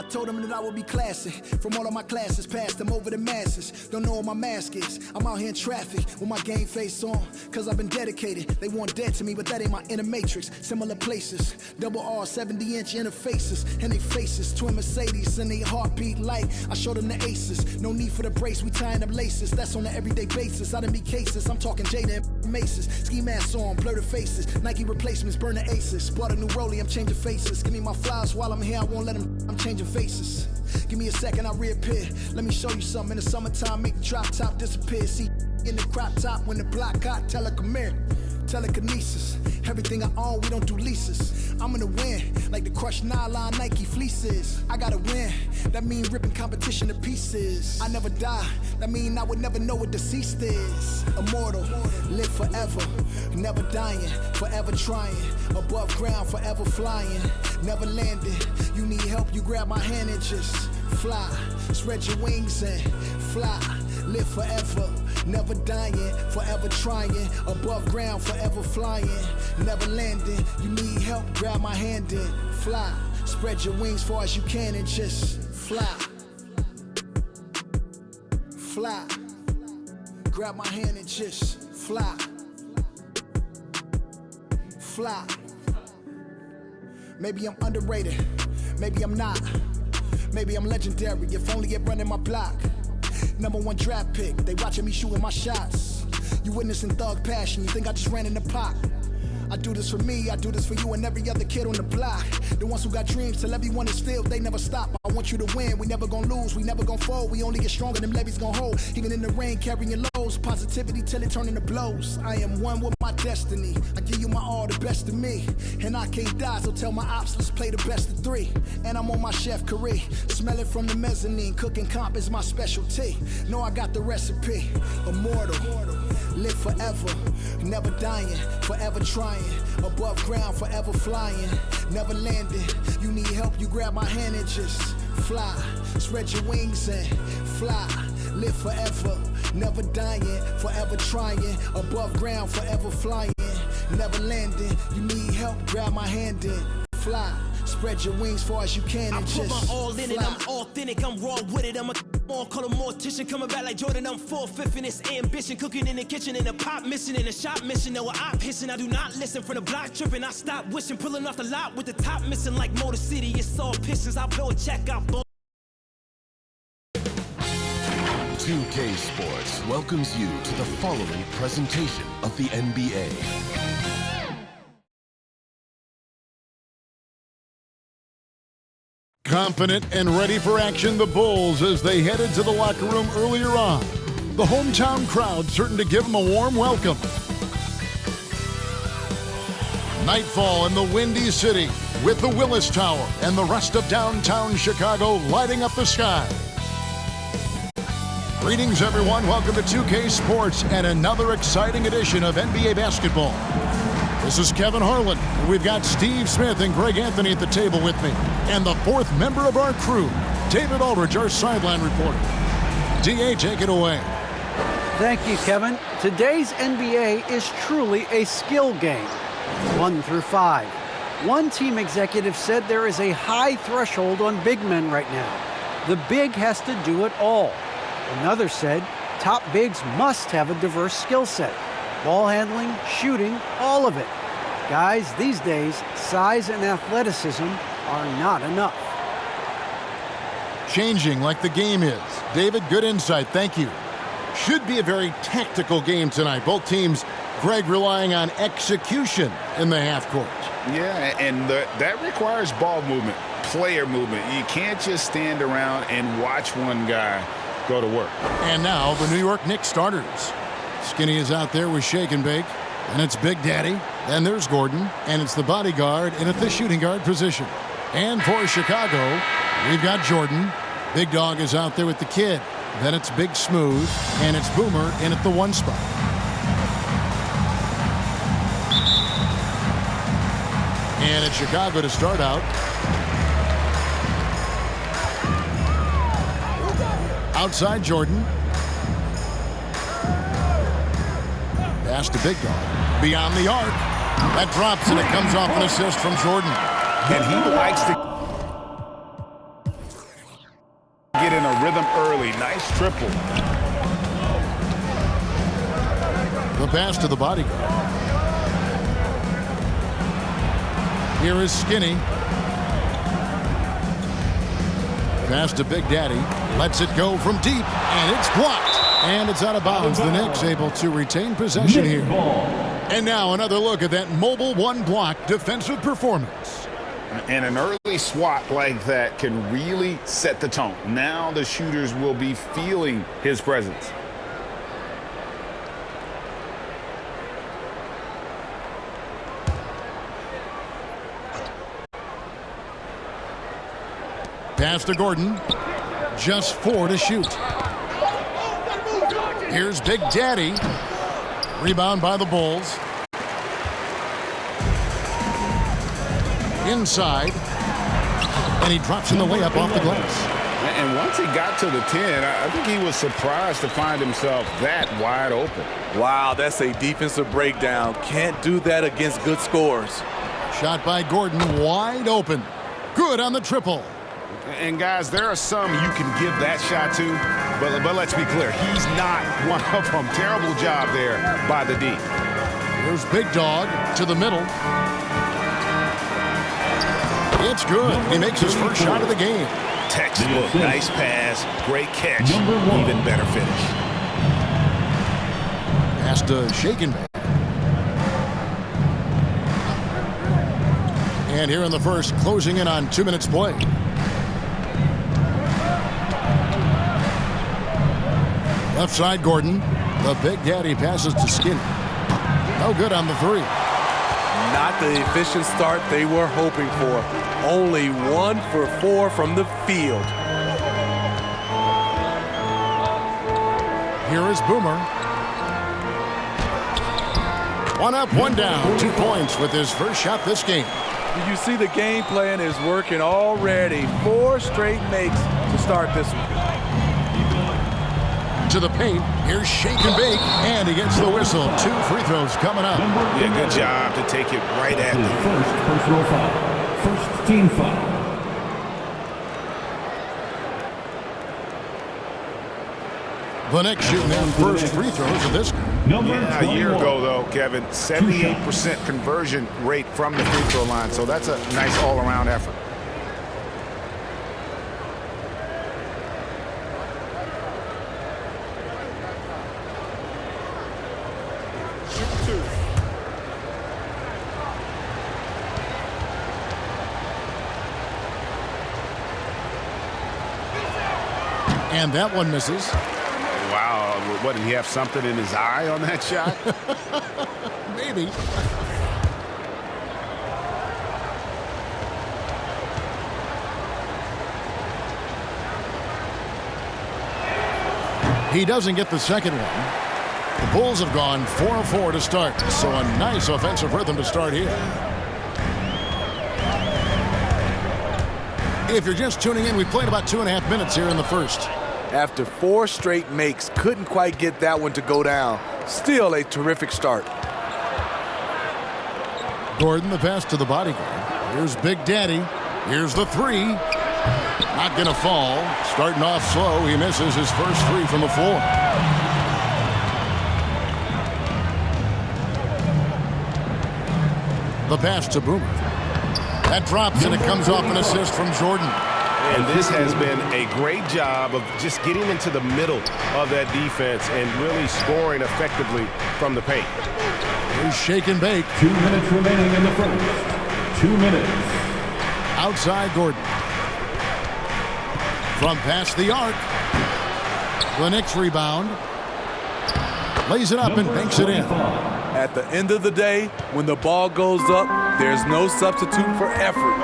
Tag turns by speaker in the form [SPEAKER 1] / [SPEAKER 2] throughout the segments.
[SPEAKER 1] Told them that I would be classic. From all of my classes, passed them over the masses. Don't know what my mask is. I'm out here in traffic with my game face on. Cause I've been dedicated. They want dead to me, but that ain't my inner matrix. Similar places. Double R, 70-inch interfaces. And they faces. Twin Mercedes and they heartbeat light. I showed them the aces. No need for the brace. We tying up laces. That's on an everyday basis. I done be cases. I'm talking Jada and Maces. Ski masks on. Blur the faces. Nike replacements. Burn the aces. Bought a new rollie. I'm changing faces. Give me my flowers while I'm here. I won't let them. I'm changing faces. Give me a second, I'll reappear. Let me show you something. In the summertime, make the drop top disappear. See, in the crop top, when the block hot, tell her come here. Telekinesis, everything I own, we don't do leases. I'm gonna win, like the crushed nylon Nike fleeces. I gotta win, that mean ripping competition to pieces. I never die, that mean I would never know what deceased is. Immortal, live forever, never dying, forever trying. Above ground, forever flying, never landing. You need help, you grab my hand and just fly. Spread your wings and fly, live forever. Never dying, forever trying. Above ground, forever flying. Never landing. You need help, grab my hand and fly. Spread your wings far as you can and just fly. Fly. Grab my hand and just fly. Fly. Maybe I'm underrated. Maybe I'm not. Maybe I'm legendary. If only it running my block. #1 draft pick, they watching me shooting my shots. You witnessing thug passion, you think I just ran in the pot. I do this for me, I do this for you and every other kid on the block. The ones who got dreams, tell everyone is filled, they never stop. I want you to win, we never gonna lose, we never gonna fold. We only get stronger, them levees gonna hold. Even in the rain, carrying lows, positivity till it turn into blows. I am one with my destiny, I give you my all, the best of me. And I can't die, so tell my ops, let's play the best of 3. And I'm on my chef career, smell it from the mezzanine. Cooking comp is my specialty, know I got the recipe. Immortal, live forever, never dying, forever trying. Above ground, forever flying, never landing. You need help, you grab my hand and just fly. Spread your wings and fly. Live forever, never dying, forever trying. Above ground, forever flying, never landing. You need help, grab my hand and fly. Spread your wings far as you can and just
[SPEAKER 2] I put my all in
[SPEAKER 1] fly.
[SPEAKER 2] it, I'm authentic, I'm raw with it. I'm a call a mortician, coming back like Jordan, I'm 4/5 in this ambition. Cooking in the kitchen, in the pot missing, in the shop mission. No, I pissing, I do not listen. From the block tripping, I stop wishing. Pulling off the lot with the top missing like Motor City. It's all Pistons, I blow a check out.
[SPEAKER 3] 2K Sports welcomes you to the following presentation of the NBA.
[SPEAKER 4] Confident and ready for action, the Bulls as they headed to the locker room earlier on. The hometown crowd certain to give them a warm welcome. Nightfall in the Windy City with the Willis Tower and the rest of downtown Chicago lighting up the sky. Greetings, everyone. Welcome to 2K Sports and another exciting edition of NBA basketball. This is Kevin Harlan, and we've got Steve Smith and Greg Anthony at the table with me. And the fourth member of our crew, David Aldridge, our sideline reporter. DA, take it away.
[SPEAKER 5] Thank you, Kevin. Today's NBA is truly a skill game, 1 through 5. One team executive said there is a high threshold on big men right now. The big has to do it all. Another said top bigs must have a diverse skill set. Ball handling, shooting, all of it. Guys, these days, size and athleticism are not enough.
[SPEAKER 4] Changing like the game is. David, good insight. Thank you. Should be a very tactical game tonight. Both teams, Greg, relying on execution in the half court.
[SPEAKER 6] Yeah, and that requires ball movement, player movement. You can't just stand around and watch one guy go to work.
[SPEAKER 4] And now the New York Knicks starters. Skinny is out there with Shake and Bake, and it's Big Daddy. Then there's Gordon, and it's the bodyguard in at the shooting guard position. And for Chicago, we've got Jordan. Big Dog is out there with the kid. Then it's Big Smooth, and it's Boomer in at the 1 spot. And it's Chicago to start out. Outside Jordan. Pass to Big Dog. Beyond the arc. That drops and it comes off an assist from Jordan.
[SPEAKER 6] And he likes to rhythm early. Nice triple.
[SPEAKER 4] The pass to the body. Here is Skinny. Pass to Big Daddy. Lets it go from deep, and it's blocked. And it's out of bounds. The Knicks able to retain possession here. And now another look at that mobile one-block defensive performance.
[SPEAKER 6] And an early swat like that can really set the tone. Now the shooters will be feeling his presence.
[SPEAKER 4] Pass to Gordon. Just 4 to shoot. Here's Big Daddy. Rebound by the Bulls. Inside. And he drops in the layup off the glass.
[SPEAKER 6] And once he got to the 10, I think he was surprised to find himself that wide open.
[SPEAKER 7] Wow, that's a defensive breakdown. Can't do that against good scores.
[SPEAKER 4] Shot by Gordon, wide open. Good on the triple.
[SPEAKER 6] And guys, there are some you can give that shot to, but let's be clear, he's not one of them. Terrible job there by the D.
[SPEAKER 4] Here's Big Dog to the middle. It's good. He makes his first shot of the game.
[SPEAKER 6] Textbook, nice pass, great catch, even better finish.
[SPEAKER 4] Pass to Shaken. And here in the first, closing in on 2 minutes play. Left side, Gordon. The Big Daddy passes to Skinny. No good on the three.
[SPEAKER 7] Not the efficient start they were hoping for. Only 1 for 4 from the field.
[SPEAKER 4] Here is Boomer. 1 up, 1 down. 2 points with his first shot this game.
[SPEAKER 7] You see the game plan is working already. 4 straight makes to start this one.
[SPEAKER 4] To the paint. Here's Shake and Bake, and he gets the whistle. 2 free throws coming up.
[SPEAKER 6] Yeah, good job to take it right at the
[SPEAKER 8] first personal foul. First team foul.
[SPEAKER 4] The Knicks shooting their first free throws of this game.
[SPEAKER 6] Yeah, a year ago, though, Kevin, 78% conversion rate from the free throw line, so that's a nice all-around effort.
[SPEAKER 4] And that one misses.
[SPEAKER 6] Wow, what, did he have something in his eye on that shot?
[SPEAKER 4] Maybe. He doesn't get the second one. The Bulls have gone 4 of 4 to start, so a nice offensive rhythm to start here. If you're just tuning in, we've played about 2.5 minutes here in the first.
[SPEAKER 7] After 4 straight makes, couldn't quite get that one to go down. Still a terrific start.
[SPEAKER 4] Gordon, the pass to the bodyguard. Here's Big Daddy. Here's the 3. Not going to fall. Starting off slow, he misses his first 3 from the floor. The pass to Boomer. That drops, and it comes off an assist from Jordan.
[SPEAKER 9] And this has been a great job of just getting into the middle of that defense and really scoring effectively from the paint.
[SPEAKER 4] Here's Shake and Bake.
[SPEAKER 8] 2 minutes remaining in the first. 2 minutes.
[SPEAKER 4] Outside Gordon. From past the arc. The Knicks rebound. Lays it up and banks it in.
[SPEAKER 7] At the end of the day, when the ball goes up, there's no substitute for effort.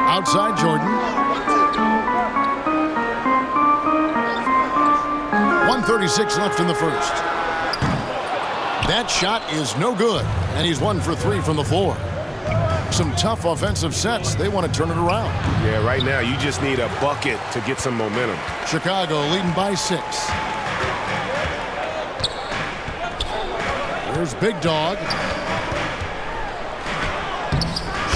[SPEAKER 4] Outside Jordan. 1:36 left in the first. That shot is no good, and he's 1 for 3 from the floor. Some tough offensive sets. They want to turn it around.
[SPEAKER 9] Yeah, right now you just need a bucket to get some momentum.
[SPEAKER 4] Chicago leading by 6. Here's Big Dog.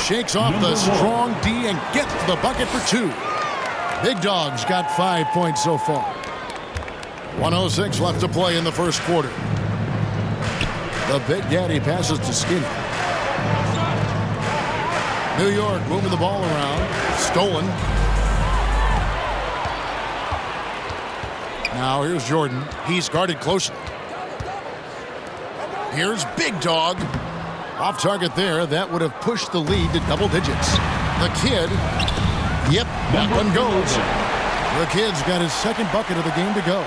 [SPEAKER 4] Shakes off the strong D and gets the bucket for 2. Big Dog's got 5 points so far. 1:06 left to play in the first quarter. The Big Daddy passes to Skinny. New York moving the ball around. Stolen. Now here's Jordan. He's guarded closely. Here's Big Dog. Off target there. That would have pushed the lead to double digits. The Kid. Yep, that one goes. The Kid's got his second bucket of the game to go.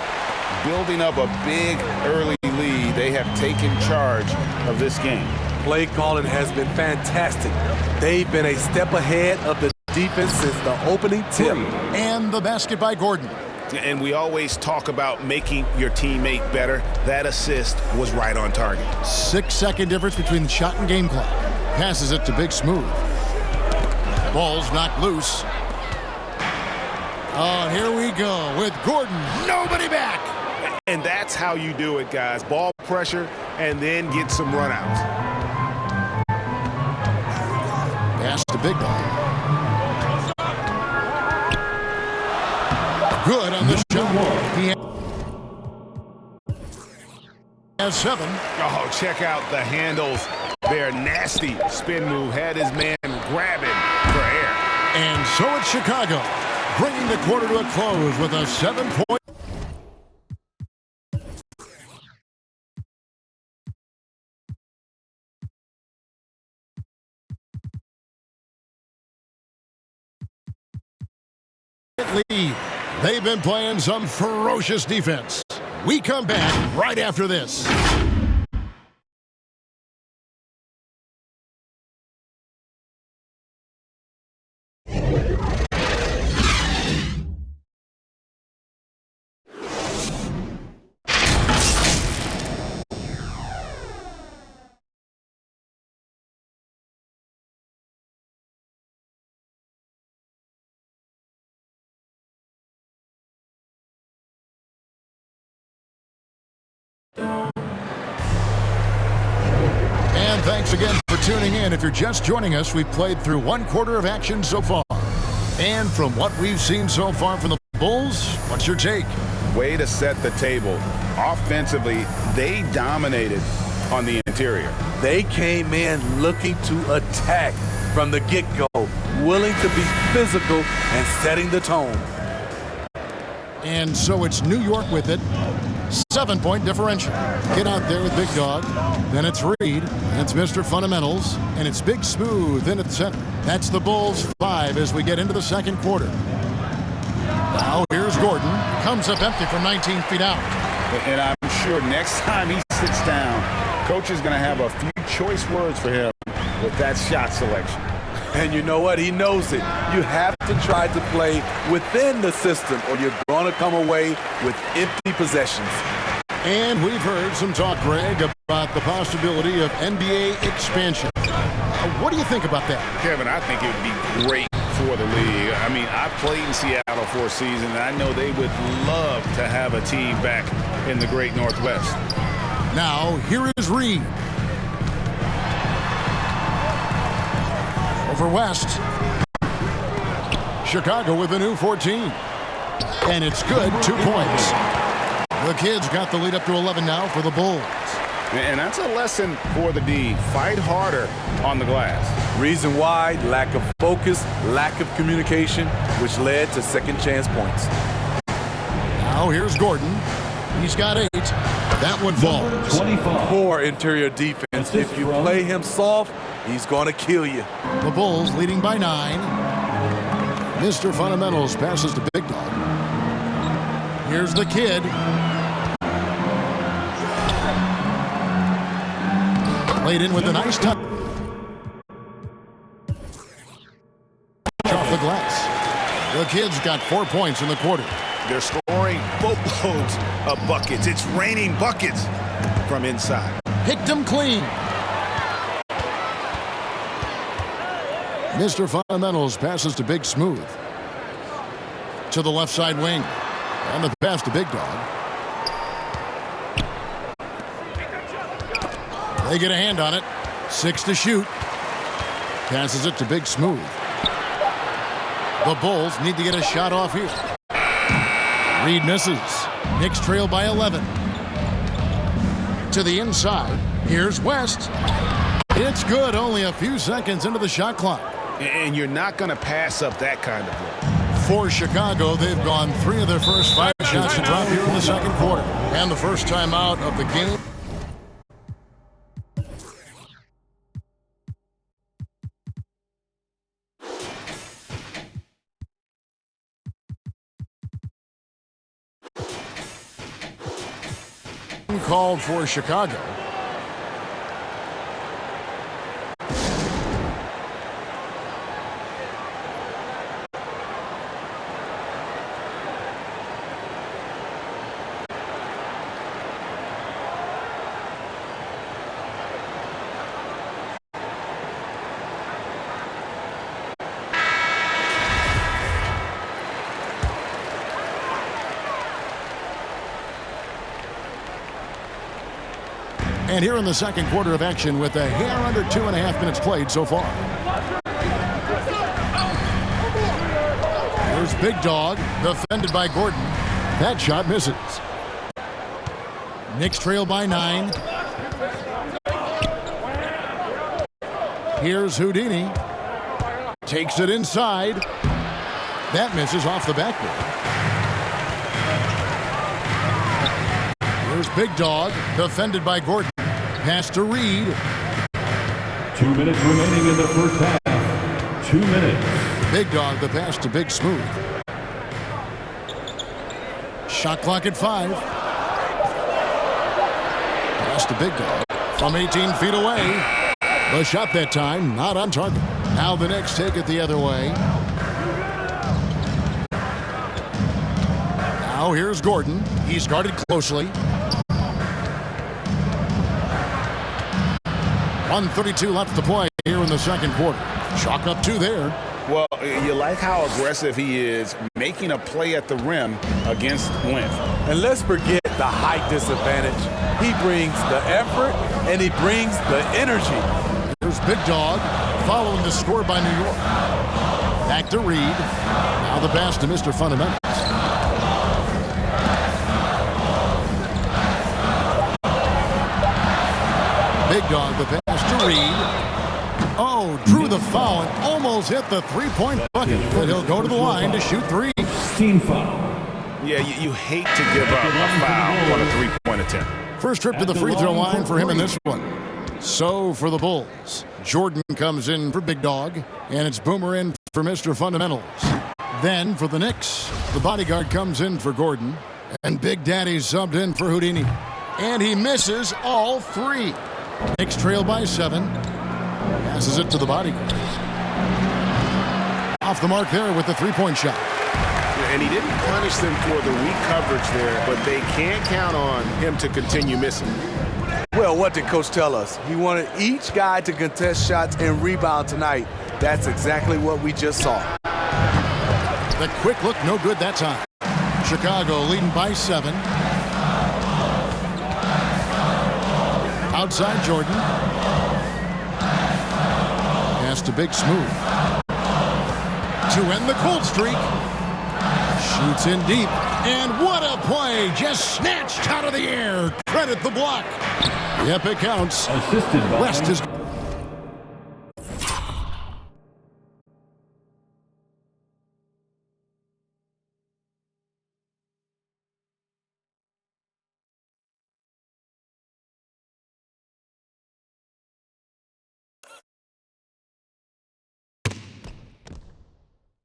[SPEAKER 6] Building up a big early lead. They have taken charge of this game.
[SPEAKER 7] Play calling has been fantastic. They've been a step ahead of the defense since the opening tip.
[SPEAKER 4] And the basket by Gordon.
[SPEAKER 9] And we always talk about making your teammate better. That assist was right on target.
[SPEAKER 4] 6-second difference between the shot and game clock. Passes it to Big Smooth. Ball's knocked loose. Oh, and here we go with Gordon. Nobody back.
[SPEAKER 9] And that's how you do it, guys. Ball pressure and then get some runouts.
[SPEAKER 4] Pass to Big Dog. Good on the shot. He has 7.
[SPEAKER 9] Oh, check out the handles. Their nasty spin move had his man grabbing for air.
[SPEAKER 4] And so it's Chicago, bringing the quarter to a close with a 7-point. lead. They've been playing some ferocious defense. We come back right after this. And thanks again for tuning in. If you're just joining us, we've played through one quarter of action so far. And from what we've seen so far from the Bulls, what's your take?
[SPEAKER 6] Way to set the table. Offensively, they dominated on the interior.
[SPEAKER 7] They came in looking to attack from the get-go, willing to be physical and setting the tone.
[SPEAKER 4] And so it's New York with it. 7-point differential. Get out there with Big Dog. Then it's Reed. And it's Mr. Fundamentals. And it's Big Smooth in at the center. That's the Bulls 5 as we get into the second quarter. Now here's Gordon. Comes up empty from 19 feet out.
[SPEAKER 6] And I'm sure next time he sits down, coach is going to have a few choice words for him with that shot selection.
[SPEAKER 7] And you know what? He knows it. You have to try to play within the system or you're going to come away with empty possessions.
[SPEAKER 4] And we've heard some talk, Greg, about the possibility of NBA expansion. What do you think about that?
[SPEAKER 6] Kevin, I think it would be great for the league. I mean, I played in Seattle for a season, and I know they would love to have a team back in the great Northwest.
[SPEAKER 4] Now, here is Reed. Over West. Chicago with a new 14. And it's good, 2 points. The Kids got the lead up to 11 now for the Bulls.
[SPEAKER 6] And that's a lesson for the D. Fight harder on the glass.
[SPEAKER 7] Reason why, lack of focus, lack of communication, which led to second chance points.
[SPEAKER 4] Now here's Gordon. He's got 8. That one falls.
[SPEAKER 8] 25.
[SPEAKER 7] Poor interior defense. If you play him soft, he's going to kill you.
[SPEAKER 4] The Bulls leading by 9. Mr. Fundamentals passes to Big Dog. Here's the Kid. Laid in with a nice touch. Off the glass. The Kids got 4 points in the quarter.
[SPEAKER 9] They're scoring boatloads of buckets. It's raining buckets from inside.
[SPEAKER 4] Picked them clean. Mr. Fundamentals passes to Big Smooth. To the left side wing. And the pass to Big Dog. They get a hand on it. 6 to shoot. Passes it to Big Smooth. The Bulls need to get a shot off here. Reed misses. Knicks trail by 11. To the inside. Here's West. It's good, only a few seconds into the shot clock.
[SPEAKER 6] And you're not going to pass up that kind of look.
[SPEAKER 4] For Chicago, they've gone 3 of their first 5 shots to drop here in the second quarter. And the first time out of the game. Called for Chicago. And here in the second quarter of action with a hair under 2.5 minutes played so far. Here's Big Dog, defended by Gordon. That shot misses. Knicks trail by 9. Here's Houdini. Takes it inside. That misses off the backboard. Here's Big Dog, defended by Gordon. Pass to Reed.
[SPEAKER 8] 2 minutes remaining in the first half. 2 minutes.
[SPEAKER 4] Big Dog, the pass to Big Smooth. Shot clock at 5. Pass to Big Dog from 18 feet away. The shot that time, not on target. Now the Knicks take it the other way. Now here's Gordon. He's guarded closely. 1:32 left to play here in the second quarter. Chalk up 2 there.
[SPEAKER 6] Well, you like how aggressive he is making a play at the rim against length.
[SPEAKER 7] And let's forget the height disadvantage. He brings the effort and he brings the energy.
[SPEAKER 4] Here's Big Dog following the score by New York. Back to Reed. Now the pass to Mr. Fundamentals. Big Dog, the pass to Reed. Oh, drew the foul and almost hit the three-point bucket. But he'll go to the line to shoot 3.
[SPEAKER 8] Team foul.
[SPEAKER 6] Yeah, you hate to give up a foul on a three-point attempt.
[SPEAKER 4] First trip to the free throw line for him in this one. So for the Bulls, Jordan comes in for Big Dog, and it's Boomer in for Mr. Fundamentals. Then for the Knicks, the bodyguard comes in for Gordon, and Big Daddy subbed in for Houdini. And he misses all 3. Knicks trail by 7. Passes it to the bodyguard. Off the mark there with the three-point shot.
[SPEAKER 9] And he didn't punish them for the weak coverage there, but they can't count on him to continue missing.
[SPEAKER 7] Well, what did Coach tell us? He wanted each guy to contest shots and rebound tonight. That's exactly what we just saw.
[SPEAKER 4] The quick look, no good that time. Chicago leading by 7. Outside Jordan. Pass to Big Smooth. To end the cold streak. Shoots in deep. And what a play! Just snatched out of the air. Credit the block. Yep, it counts.
[SPEAKER 8] Assisted by
[SPEAKER 4] West is...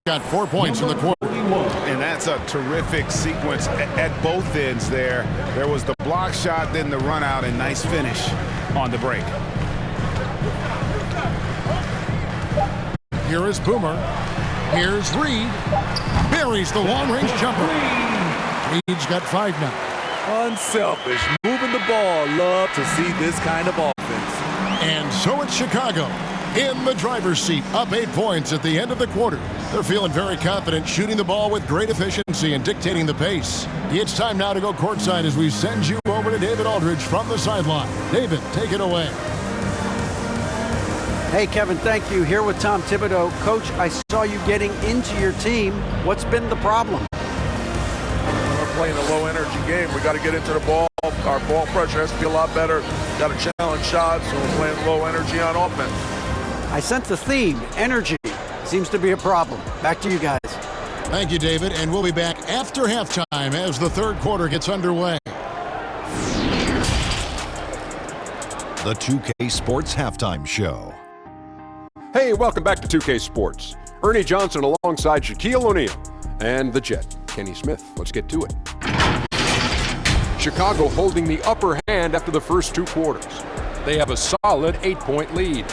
[SPEAKER 4] Got 4 points in the quarter.
[SPEAKER 6] And that's a terrific sequence at both ends there. There was the block shot, then the run out, and nice finish on the break.
[SPEAKER 4] Here is Boomer. Here's Reed. Buries the long-range jumper. Reed's got 5 now.
[SPEAKER 7] Unselfish, moving the ball. Love to see this kind of offense.
[SPEAKER 4] And so it's Chicago in the driver's seat, up 8 points at the end of the quarter. They're feeling very confident, shooting the ball with great efficiency and dictating the pace. It's time now to go courtside as we send you over to David Aldridge from the sideline. David, take it away.
[SPEAKER 5] Hey, Kevin, thank you. Here with Tom Thibodeau. Coach, I saw you getting into your team. What's been the problem?
[SPEAKER 7] We're playing a low-energy game. We got to get into the ball. Our ball pressure has to be a lot better. Got to challenge shots, so we're playing low energy on offense.
[SPEAKER 5] I sense the theme. Energy seems to be a problem. Back to you guys.
[SPEAKER 4] Thank you, David, and we'll be back after halftime as the third quarter gets underway.
[SPEAKER 3] The 2K Sports Halftime Show.
[SPEAKER 10] Hey, welcome back to 2K Sports. Ernie Johnson alongside Shaquille O'Neal and the Jet, Kenny Smith. Let's get to it. Chicago holding the upper hand after the first 2 quarters. They have a solid 8-point lead.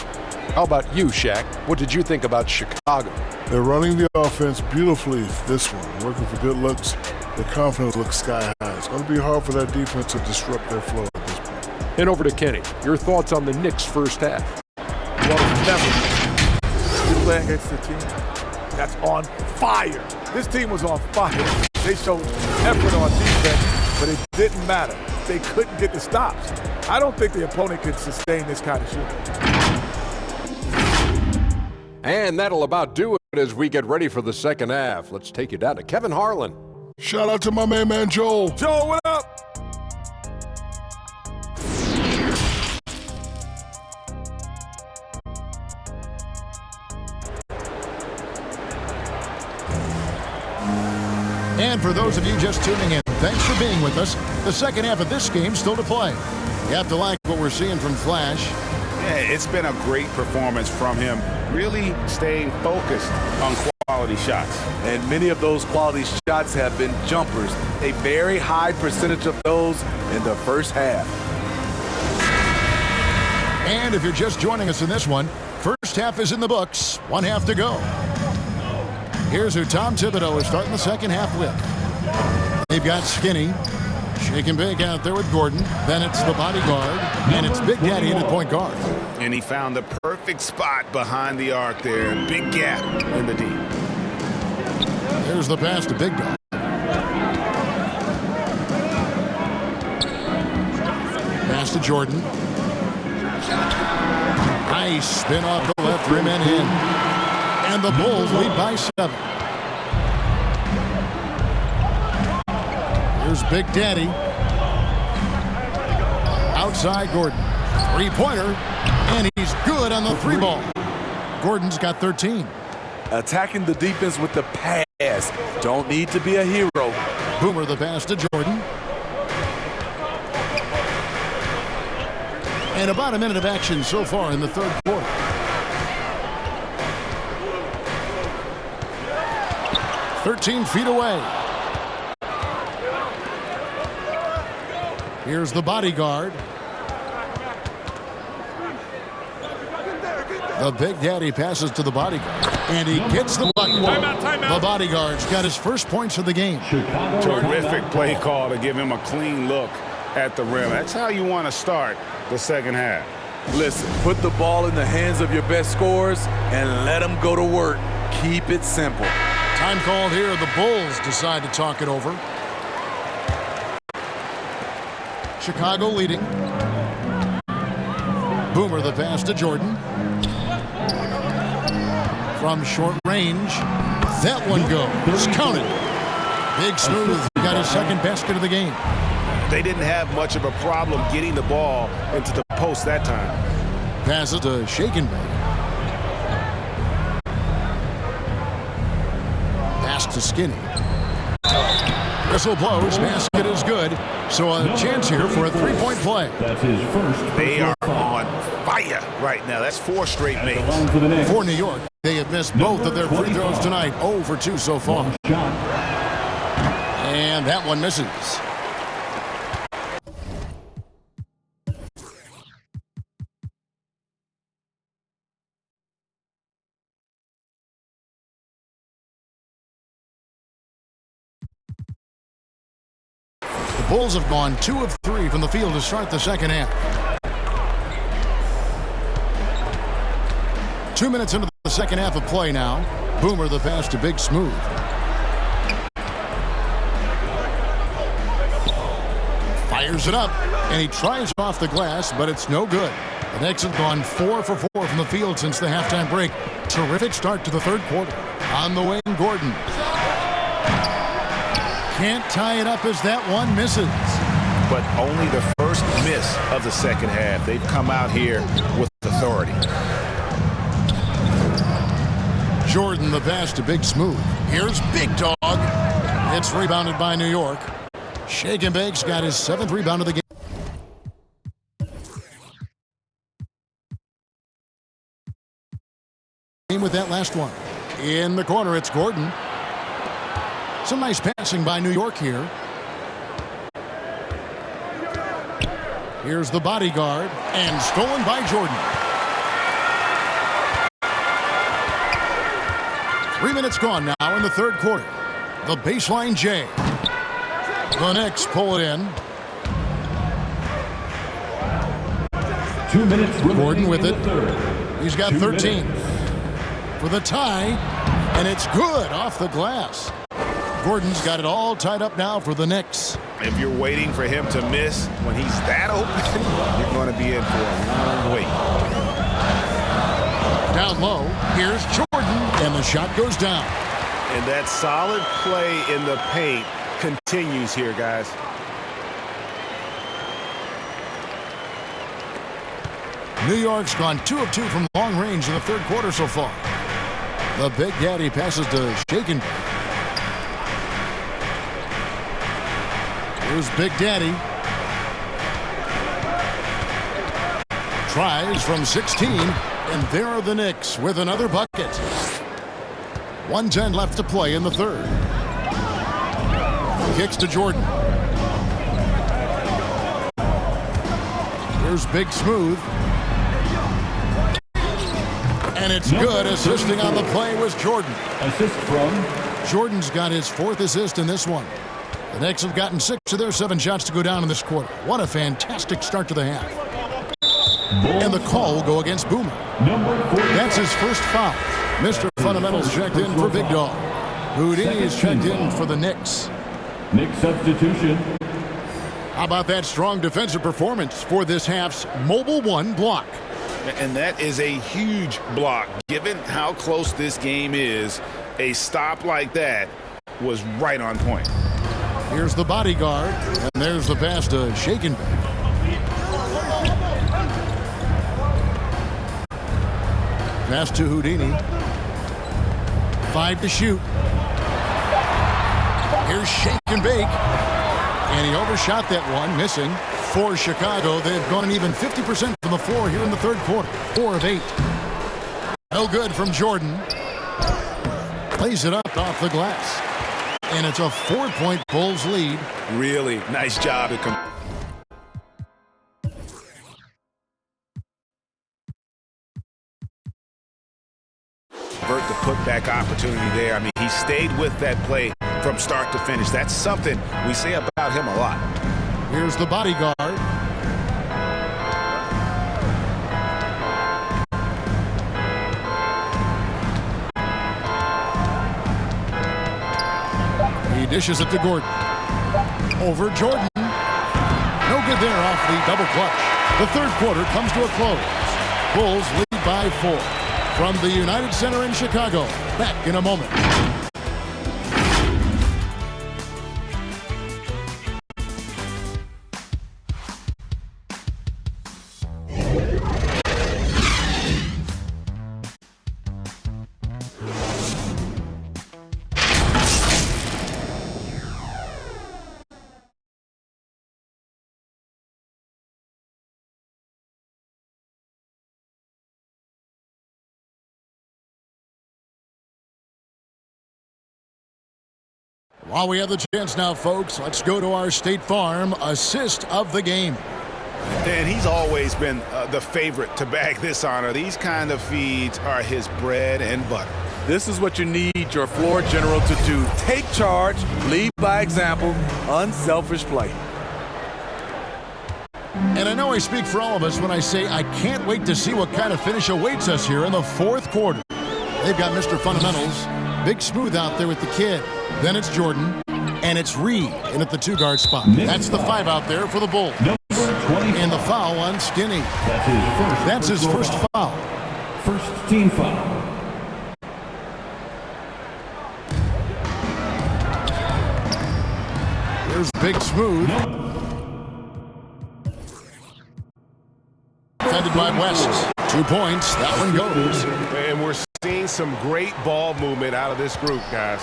[SPEAKER 10] How about you, Shaq? What did you think about Chicago?
[SPEAKER 11] They're running the offense beautifully this one, working for good looks. The confidence looks sky high. It's going to be hard for that defense to disrupt their flow at this point.
[SPEAKER 10] And over to Kenny. Your thoughts on the Knicks' first half?
[SPEAKER 7] Well, never. You play against the team that's on fire. This team was on fire. They showed effort on defense, but it didn't matter. They couldn't get the stops. I don't think the opponent could sustain this kind of shooting.
[SPEAKER 10] And that'll about do it as we get ready for the second half. Let's take you down to Kevin Harlan.
[SPEAKER 11] Shout out to my main man, Joel.
[SPEAKER 7] Joel, what up?
[SPEAKER 4] And for those of you just tuning in, thanks for being with us. The second half of this game still to play. You have to like what we're seeing from Flash.
[SPEAKER 6] Yeah, it's been a great performance from him, really staying focused on quality shots.
[SPEAKER 7] And many of those quality shots have been jumpers. A very high percentage of those in the first half.
[SPEAKER 4] And if you're just joining us in this one, first half is in the books. 1 half to go. Here's who Tom Thibodeau is starting the second half with. They've got Skinny, shake and bake out there with Gordon. Then it's the bodyguard, and it's Big Daddy at point guard.
[SPEAKER 6] And he found the perfect spot behind the arc there. Big gap in the D.
[SPEAKER 4] There's the pass to Big Dog. Pass to Jordan. Nice spin off the left rim and in. And the Bulls lead by 7. Here's Big Daddy. Outside Gordon. 3-pointer. And he's good on the 3 ball. Gordon's got 13.
[SPEAKER 7] Attacking the defense with the pass. Don't need to be a hero.
[SPEAKER 4] Boomer the pass to Jordan. And about a minute of action so far in the third quarter. "13 feet away. Here's the bodyguard. The Big Daddy passes to the bodyguard. And he gets the bucket. The bodyguard's got his first points of the game.
[SPEAKER 6] Terrific play call to give him a clean look at the rim. That's how you want to start the second half.
[SPEAKER 7] Listen, put the ball in the hands of your best scorers and let them go to work. Keep it simple.
[SPEAKER 4] Time called here. The Bulls decide to talk it over. Chicago leading. Boomer the pass to Jordan. From short range. That one goes. Counted. Big Smooth got his second basket of the game.
[SPEAKER 6] They didn't have much of a problem getting the ball into the post that time.
[SPEAKER 4] Passes to Shake and Bake. Pass to Skinny. Whistle blows. Basket is good. So a chance here for a 3-point play.
[SPEAKER 8] That's his first.
[SPEAKER 6] They are on fire right now. That's 4 straight makes.
[SPEAKER 4] For New York, they have missed both of their free throws tonight. 0 for 2 so far. And that one misses. The Bulls have gone 2 of 3 from the field to start the second half. 2 minutes into the second half of play now. Boomer the pass to Big Smooth. Fires it up, and he tries off the glass, but it's no good. The Knicks have gone 4 for 4 from the field since the halftime break. Terrific start to the third quarter. On the wing, Gordon. Can't tie it up as that one misses.
[SPEAKER 6] But only the first miss of the second half. They've come out here with authority.
[SPEAKER 4] Jordan, the pass to Big Smooth. Here's Big Dog. It's rebounded by New York. Shake and Bake's got his 7th rebound of the game. With that last one. In the corner, it's Gordon. Some nice passing by New York here. Here's the bodyguard, and stolen by Jordan. 3 minutes gone now in the third quarter. The baseline J. The Knicks pull it in.
[SPEAKER 8] 2 minutes
[SPEAKER 4] Gordon with it.
[SPEAKER 8] Third.
[SPEAKER 4] He's got 13. For the tie, and it's good off the glass. Gordon's got it all tied up now for the Knicks.
[SPEAKER 6] If you're waiting for him to miss when he's that open, you're going to be in for a long wait.
[SPEAKER 4] Down low, here's Jordan, and the shot goes down.
[SPEAKER 6] And that solid play in the paint continues here, guys.
[SPEAKER 4] New York's gone 2 of 2 from long range in the third quarter so far. The Big Daddy passes to Shaken. Here's Big Daddy. Tries from 16, and there are the Knicks with another bucket. 1:10 left to play in the third. Kicks to Jordan. Here's Big Smooth. And it's good. Assisting on the play was Jordan.
[SPEAKER 8] Assist from
[SPEAKER 4] Jordan's got his 4th assist in this one. The Knicks have gotten 6 of their 7 shots to go down in this quarter. What a fantastic start to the half. And the call will go against Boomer. That's his first foul. Mr. Fundamentals checked in for Big Dog. Houdini's checked in for the Knicks.
[SPEAKER 8] Knicks substitution.
[SPEAKER 4] How about that strong defensive performance for this half's Mobile 1 block?
[SPEAKER 6] And that is a huge block. Given how close this game is, a stop like that was right on point.
[SPEAKER 4] Here's the bodyguard, and there's the pass to Shaken. Pass to Houdini. 5 to shoot. Here's Shake and Bake. And he overshot that one, missing. For Chicago, they've gone an even 50% from the floor here in the third quarter. 4 of 8. No good from Jordan. Plays it up off the glass. And it's a 4-point Bulls lead.
[SPEAKER 6] Really nice job to come. Convert the putback opportunity there. I mean, he stayed with that play from start to finish. That's something we say about him a lot.
[SPEAKER 4] Here's the bodyguard. He dishes it to Gordon. Over Jordan. No good there off the double clutch. The third quarter comes to a close. Bulls lead by 4. From the United Center in Chicago. Back in a moment. While we have the chance now, folks, let's go to our State Farm assist of the game.
[SPEAKER 6] And he's always been the favorite to bag this honor. These kind of feeds are his bread and butter.
[SPEAKER 7] This is what you need your floor general to do. Take charge, lead by example, unselfish play.
[SPEAKER 4] And I know I speak for all of us when I say I can't wait to see what kind of finish awaits us here in the fourth quarter. They've got Mr. Fundamentals, Big Smooth out there with the kid. Then it's Jordan. And it's Reed in at the 2-guard spot. That's the 5 out there for the Bulls. And the foul on Skinny. That's his first foul.
[SPEAKER 8] First team foul.
[SPEAKER 4] Here's Big Smooth. Defended by West. 2 points. That one goes.
[SPEAKER 9] And we're seeing some great ball movement out of this group, guys.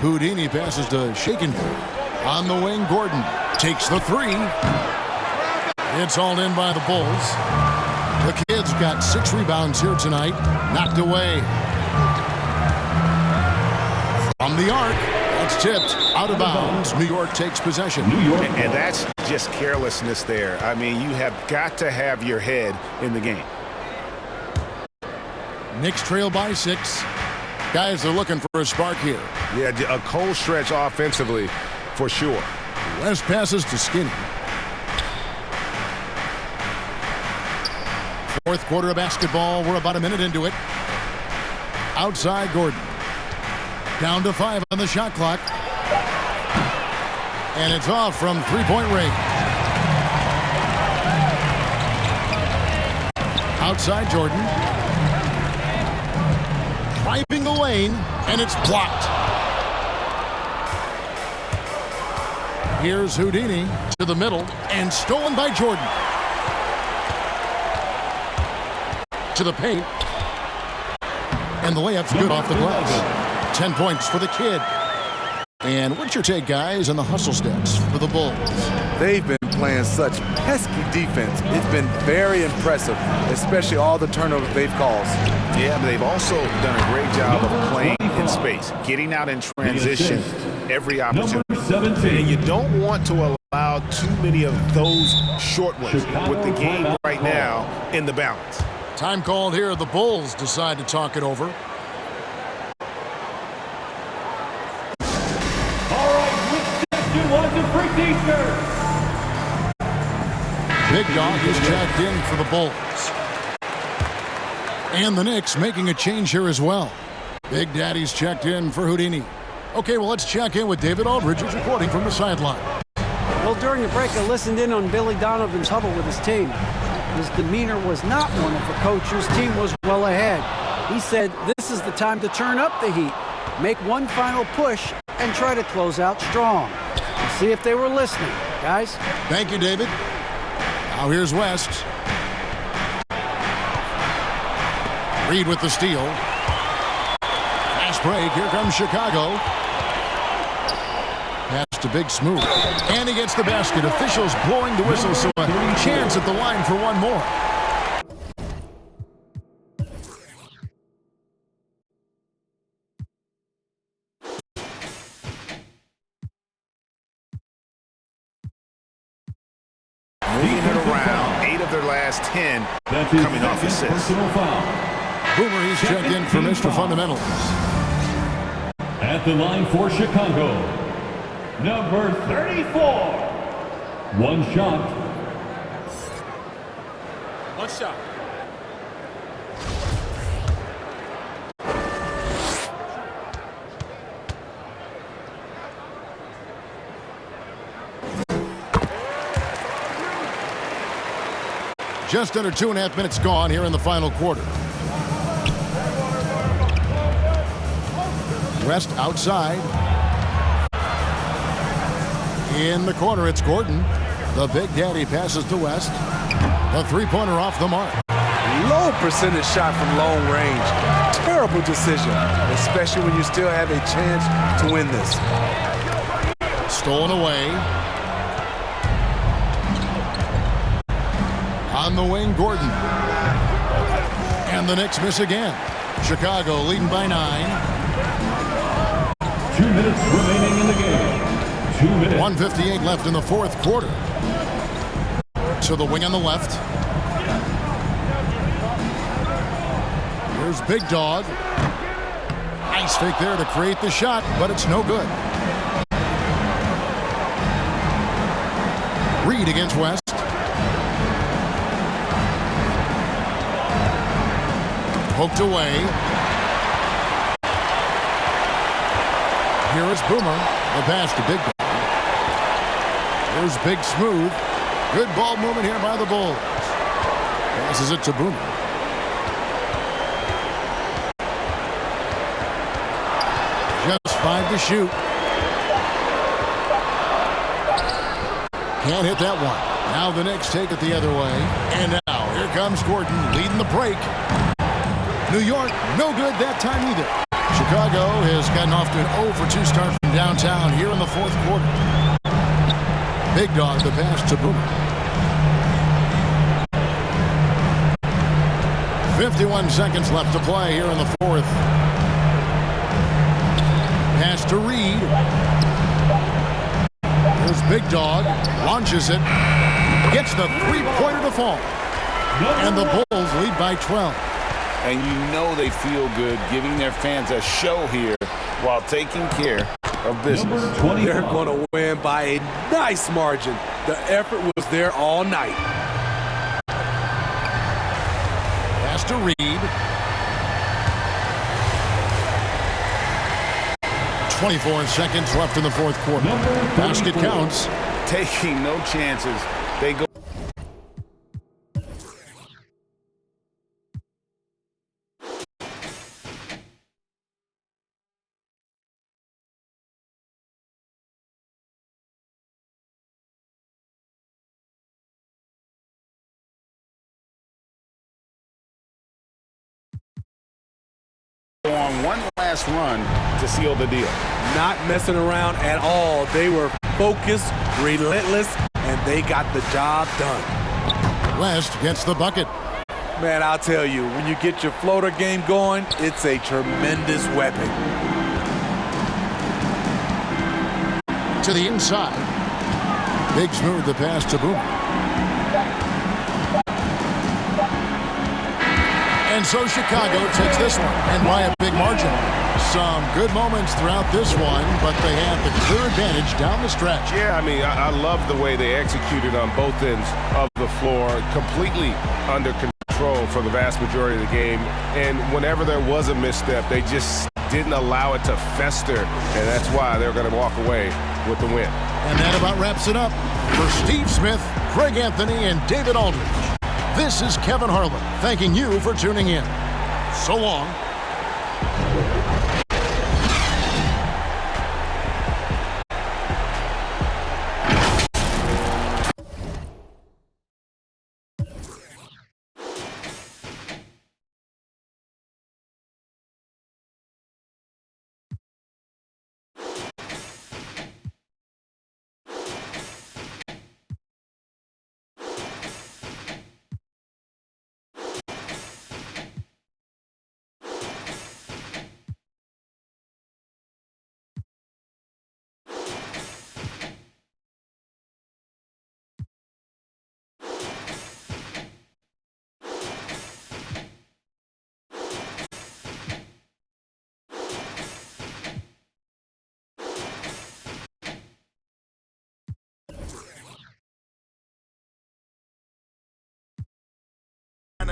[SPEAKER 4] Houdini passes to Shaken. On the wing, Gordon takes the 3. It's all in by the Bulls. The Kids got 6 rebounds here tonight. Knocked away. From the arc. That's tipped. Out of bounds. New York takes possession.
[SPEAKER 9] And that's just carelessness there. I mean, you have got to have your head in the game.
[SPEAKER 4] Knicks trail by 6. Guys are looking for a spark here.
[SPEAKER 9] Yeah, a cold stretch offensively for sure.
[SPEAKER 4] West passes to Skinny. Fourth quarter of basketball. We're about a minute into it. Outside Gordon. Down to 5 on the shot clock. And it's off from three-point range. Outside Jordan. Driving the lane, and it's blocked. Here's Houdini to the middle, and stolen by Jordan. To the paint. And the layup's good off the glass. 10 points for the Kid. And what's your take, guys, on the hustle steps for the Bulls?
[SPEAKER 12] They've been playing such pesky defense. It's been very impressive, especially all the turnovers they've caused.
[SPEAKER 6] Yeah, but they've also done a great job of playing in space, getting out in transition every opportunity. And you don't want to allow too many of those short ones with the game right now in the balance.
[SPEAKER 4] Time called here. The Bulls decide to talk it over. Big Dog is checked in for the Bulls. And the Knicks making a change here as well. Big Daddy's checked in for Houdini. Okay, well, let's check in with David Aldridge, who's reporting from the sideline.
[SPEAKER 5] Well, during the break, I listened in on Billy Donovan's huddle with his team. His demeanor was not one of a coach whose team was well ahead. He said this is the time to turn up the heat, make one final push, and try to close out strong. We'll see if they were listening, guys.
[SPEAKER 4] Thank you, David. Now here's West. Reed with the steal. Fast break. Here comes Chicago. Pass to Big Smooth. And he gets the basket. Officials blowing the whistle, so a chance at the line for one more.
[SPEAKER 6] Moving it around, 8 of their last 10 coming off assists.
[SPEAKER 4] Boomer, he's checked in for Mr. Fundamentals.
[SPEAKER 8] At the line for Chicago, number 34. One shot.
[SPEAKER 6] One shot.
[SPEAKER 4] Just under 2.5 minutes gone here in the final quarter. West outside. In the corner, it's Gordon. The Big Daddy passes to West. The three-pointer off the mark.
[SPEAKER 12] Low percentage shot from long range. Terrible decision, especially when you still have a chance to win this.
[SPEAKER 4] Stolen away. On the wing, Gordon. And the Knicks miss again. Chicago leading by 9.
[SPEAKER 8] 2 minutes remaining in the game. 2 minutes.
[SPEAKER 4] 1:58 left in the fourth quarter. To the wing on the left. Here's Big Dog. Nice fake there to create the shot, but it's no good. Reed against West. Poked away. Here is Boomer. The pass to Big Dog. Here's Big Smooth. Good ball movement here by the Bulls. Passes it to Boomer. Just 5 to shoot. Can't hit that one. Now the Knicks take it the other way. And now here comes Gordon leading the break. New York, no good that time either. Chicago has gotten off to an 0-for-2 start from downtown here in the fourth quarter. Big Dog, the pass to Boomer. 51 seconds left to play here in the fourth. Pass to Reed. Here's Big Dog. Launches it. Gets the three-pointer to fall. And the Bulls lead by 12.
[SPEAKER 6] And you know they feel good giving their fans a show here while taking care of business.
[SPEAKER 12] They're going to win by a nice margin. The effort was there all night.
[SPEAKER 4] Pass to Reed. 24 seconds left in the fourth quarter. Basket counts.
[SPEAKER 6] Taking no chances. They go. On one last run to seal the deal.
[SPEAKER 12] Not messing around at all. They were focused, relentless, and they got the job done.
[SPEAKER 4] West gets the bucket.
[SPEAKER 12] Man, I'll tell you, when you get your floater game going, it's a tremendous weapon.
[SPEAKER 4] To the inside. Big Smooth, the pass to Boomer. And so Chicago takes this one, and by a big margin. Some good moments throughout this one, but they have the clear advantage down the stretch.
[SPEAKER 9] Yeah, I mean, I love the way they executed on both ends of the floor, completely under control for the vast majority of the game. And whenever there was a misstep, they just didn't allow it to fester, and that's why they're going to walk away with the win.
[SPEAKER 4] And that about wraps it up for Steve Smith, Greg Anthony, and David Aldridge. This is Kevin Harlan thanking you for tuning in. So long.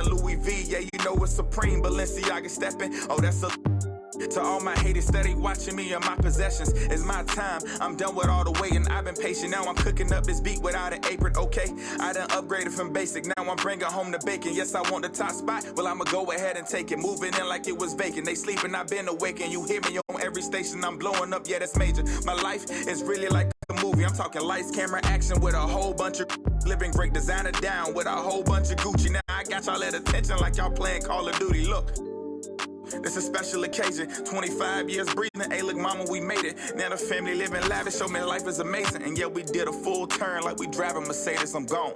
[SPEAKER 13] Louis V, yeah, you know it's supreme. Balenciaga stepping, oh, that's a. To all my haters steady watching me and my possessions. It's my time, I'm done with all the waiting. I've been patient, now I'm cooking up this beat without an apron, okay? I done upgraded from basic, now I'm bringing home the bacon. Yes, I want the top spot, well, I'ma go ahead and take it. Moving in like it was vacant. They sleeping, I've been awakened. You hear me on every station, I'm blowing up, yeah, that's major. My life is really like a movie. I'm talking lights, camera, action with a whole bunch of living great designer down with a whole bunch of Gucci. Now I got y'all at attention like y'all playing Call of Duty. Look. It's a special occasion, 25 years breathing, hey look mama, we made it. Now the family living lavish, show me life is amazing. And yeah, we did a full turn like we driving Mercedes, I'm gone.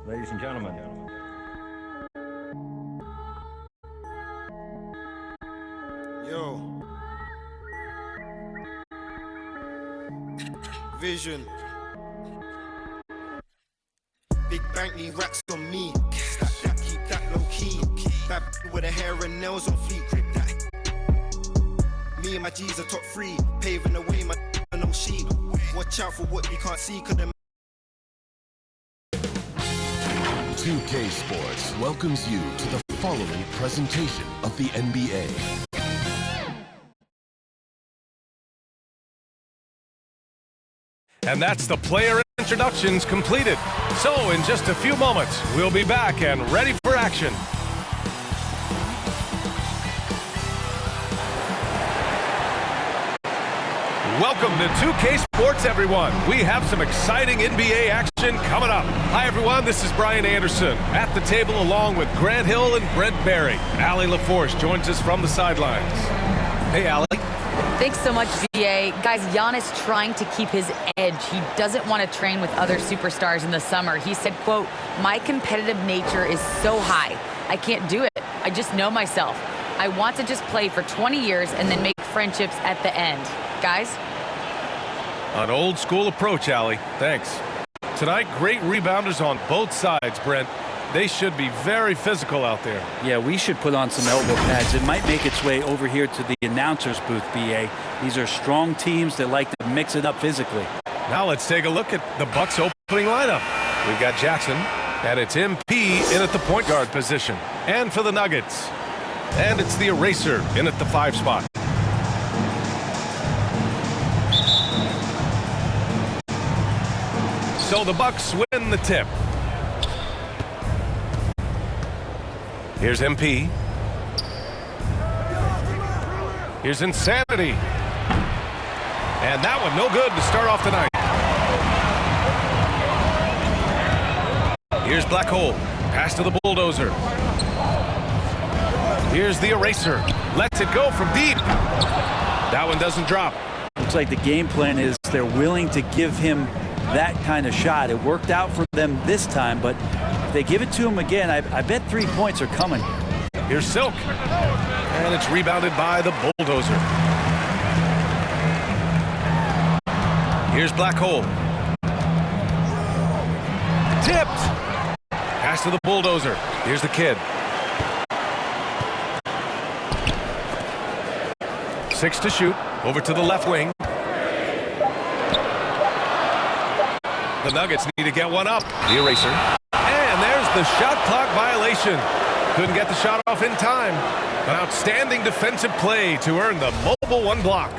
[SPEAKER 8] Ladies and gentlemen.
[SPEAKER 14] Yo. Vision. Big bank need racks on me. Stack that, keep that low key. That with her hair and nails on fleek, grip that. Me and my G's are top 3, paving the way, my no sheep. Watch out for what you can't see, cause them
[SPEAKER 3] 2K Sports welcomes you to the following presentation of the NBA.
[SPEAKER 9] And that's the player introductions completed. So in just a few moments, we'll be back and ready for action. Welcome to 2K Sports, everyone. We have some exciting NBA action coming up. Hi, everyone. This is Brian Anderson at the table along with Grant Hill and Brent Barry. Allie LaForce joins us from the sidelines. Hey, Allie.
[SPEAKER 15] Thanks so much, GA. Guys, Giannis trying to keep his edge. He doesn't want to train with other superstars in the summer. He said, quote, "My competitive nature is so high. I can't do it. I just know myself. I want to just play for 20 years and then make friendships at the end." Guys?
[SPEAKER 9] An old school approach, Allie. Thanks. Tonight, great rebounders on both sides, Brent. They should be very physical out there.
[SPEAKER 16] Yeah, we should put on some elbow pads. It might make its way over here to the announcer's booth, BA. These are strong teams that like to mix it up physically.
[SPEAKER 9] Now let's take a look at the Bucks opening lineup. We've got Jackson, and it's MP in at the point guard position. And for the Nuggets, and it's the Eraser in at the 5 spot. So the Bucks win the tip. Here's MP. Here's Insanity. And that one no good to start off the night. Here's Black Hole. Pass to the Bulldozer. Here's the Eraser. Lets it go from deep. That one doesn't drop.
[SPEAKER 16] Looks like the game plan is they're willing to give him that kind of shot. It worked out for them this time, but if they give it to him again, I bet 3 points are coming.
[SPEAKER 9] Here's Silk. And it's rebounded by the Bulldozer. Here's Black Hole. Tipped. Pass to the Bulldozer. Here's the Kid. 6 to shoot. Over to the left wing. The Nuggets need to get one up. The Eraser. And there's the shot clock violation. Couldn't get the shot off in time. An outstanding defensive play to earn the mobile 1 block.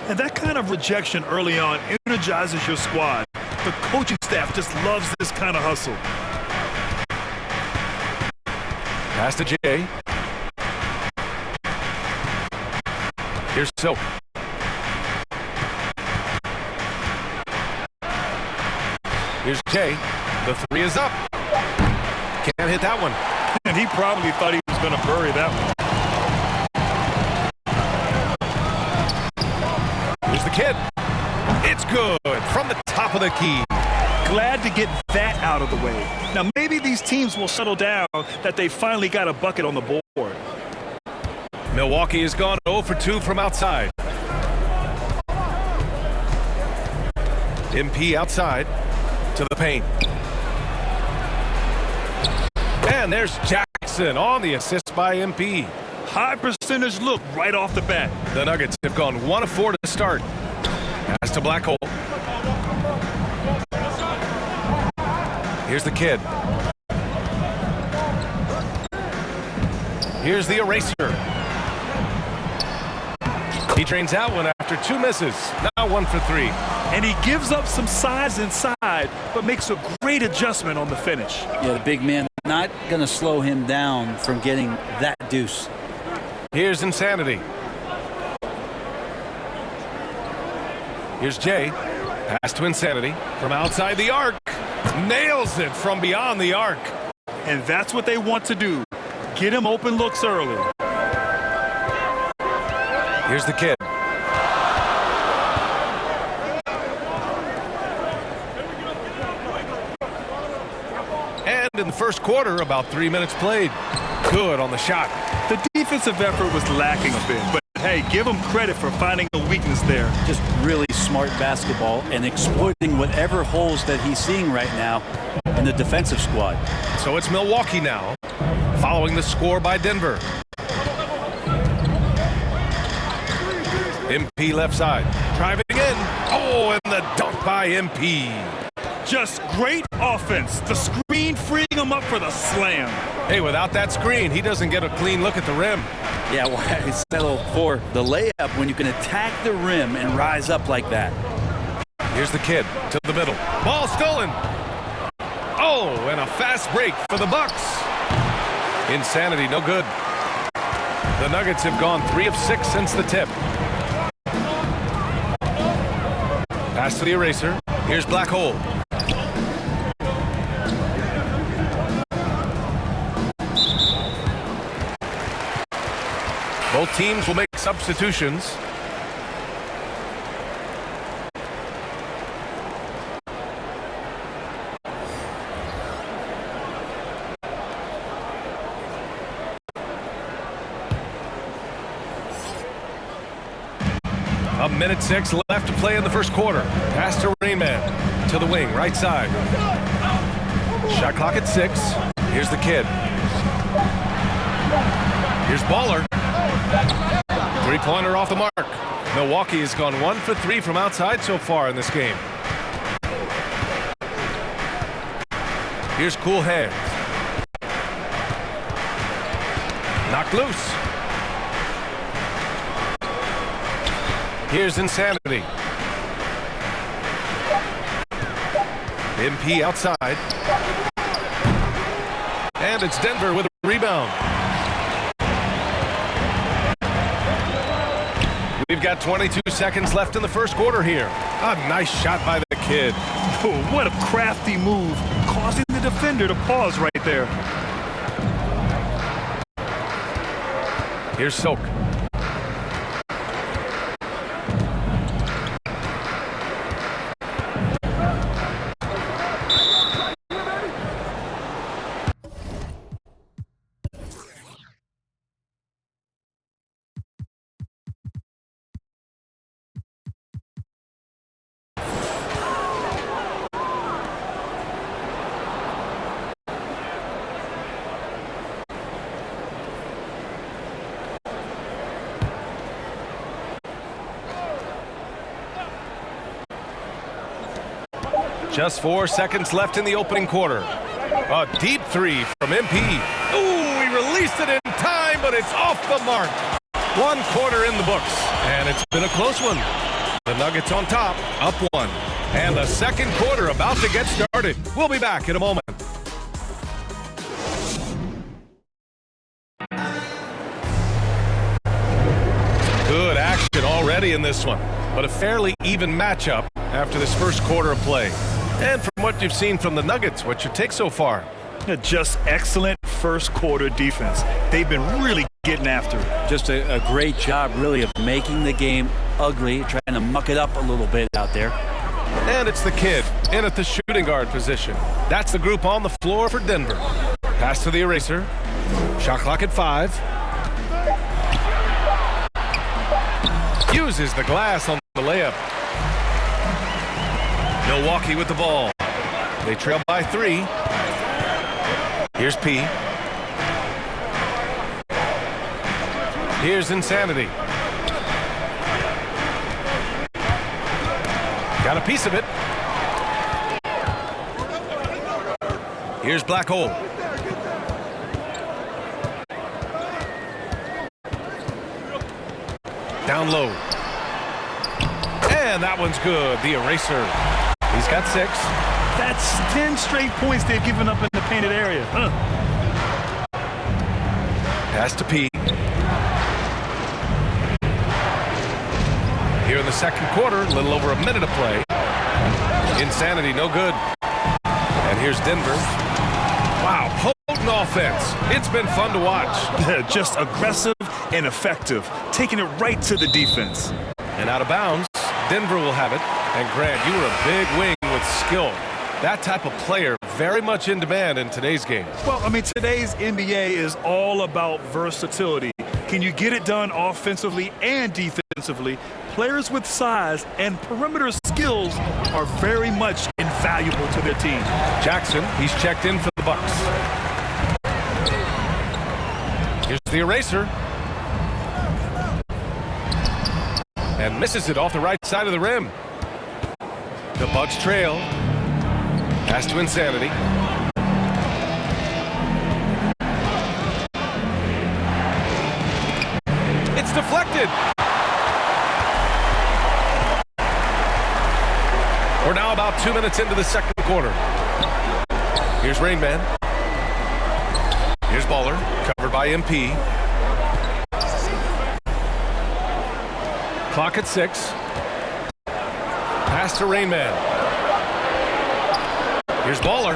[SPEAKER 17] And that kind of rejection early on energizes your squad. The coaching staff just loves this kind of hustle.
[SPEAKER 9] Pass to Jay. Here's Silk. Here's Jay. The 3 is up. Can't hit that one.
[SPEAKER 17] And he probably thought he was going to bury that one.
[SPEAKER 9] Here's the Kid. It's good from the top of the key.
[SPEAKER 17] Glad to get that out of the way. Now maybe these teams will settle down that they finally got a bucket on the board.
[SPEAKER 9] Milwaukee has gone 0 for 2 from outside. MP outside to the paint. And there's Jackson on the assist by MP.
[SPEAKER 17] High percentage look right off the bat.
[SPEAKER 9] The Nuggets have gone 1 of 4 to start. Pass to Black Hole. Here's the Kid. Here's the Eraser. He drains that one after 2 misses. Now 1 for 3.
[SPEAKER 17] And he gives up some size inside, but makes a great adjustment on the finish.
[SPEAKER 16] Yeah, the big man not going to slow him down from getting that deuce.
[SPEAKER 9] Here's Insanity. Here's Jay. Pass to Insanity from outside the arc. Nails it from beyond the arc.
[SPEAKER 17] And that's what they want to do. Get him open looks early.
[SPEAKER 9] Here's the Kid. And in the first quarter, about 3 minutes played. Good on the shot.
[SPEAKER 17] The defensive effort was lacking a bit, but hey, give him credit for finding a weakness there.
[SPEAKER 16] Just really smart basketball and exploiting whatever holes that he's seeing right now in the defensive squad.
[SPEAKER 9] So it's Milwaukee now. following the score by Denver. MP left side, driving in. Oh, and the dunk by MP.
[SPEAKER 17] Just great offense. The screen freeing him up for the slam.
[SPEAKER 9] Hey, without that screen, he doesn't get a clean look at the rim.
[SPEAKER 16] Yeah, why settle for the layup when you can attack the rim and rise up like that?
[SPEAKER 9] Here's the kid to the middle. Ball stolen. Oh, and a fast break for the Bucks. Insanity, no good. The Nuggets have gone 3 of 6 since the tip. Pass to the eraser. Here's Black Hole. Both teams will make substitutions. A minute 6 left to play in the first quarter. Pass to Rain Man. To the wing, right side. Shot clock at 6. Here's the kid. Here's Baller. Three-pointer off the mark. Milwaukee has gone 1 for 3 from outside so far in this game. Here's Cool Hands. Knocked loose. Here's Insanity. MP outside. And it's Denver with a rebound. We've got 22 seconds left in the first quarter here. A nice shot by the kid.
[SPEAKER 17] Oh, what a crafty move, causing the defender to pause right there.
[SPEAKER 9] Here's Soak. Just 4 seconds left in the opening quarter. A deep three from MP. Ooh, he released it in time, but it's off the mark. 1 quarter in the books, and it's been a close one. The Nuggets on top, up 1. And the second quarter about to get started. We'll be back in a moment. Good action already in this one, but a fairly even matchup after this first quarter of play. And from what you've seen from the Nuggets, what's your take so far?
[SPEAKER 17] Just excellent first quarter defense. They've been really getting after it.
[SPEAKER 16] Just a great job, really, of making the game ugly, trying to muck it up a little bit out there.
[SPEAKER 9] And it's the kid in at the shooting guard position. That's the group on the floor for Denver. Pass to the eraser. Shot clock at 5. Uses the glass on the layup. Milwaukee with the ball. They trail by 3. Here's P. Here's Insanity. Got a piece of it. Here's Black Hole. Down low. And that one's good. The eraser. He's got 6.
[SPEAKER 17] That's 10 straight points they've given up in the painted area.
[SPEAKER 9] Pass to P. Here in the second quarter, a little over a minute of play. Insanity, no good. And here's Denver. Wow, potent offense. It's been fun to watch.
[SPEAKER 17] Just aggressive and effective, taking it right to the defense.
[SPEAKER 9] And out of bounds, Denver will have it. And Grant, you were a big wing with skill. That type of player very much in demand in today's game.
[SPEAKER 17] Well, I mean, today's NBA is all about versatility. Can you get it done offensively and defensively? Players with size and perimeter skills are very much invaluable to their team.
[SPEAKER 9] Jackson, he's checked in for the Bucks. Here's the eraser. And misses it off the right side of the rim. The Bucks trail. Pass to Insanity. It's deflected. We're now about 2 minutes into the second quarter. Here's Rain Man. Here's Baller, covered by MP. Clock at 6. Pass to Rain Man. Here's Baller.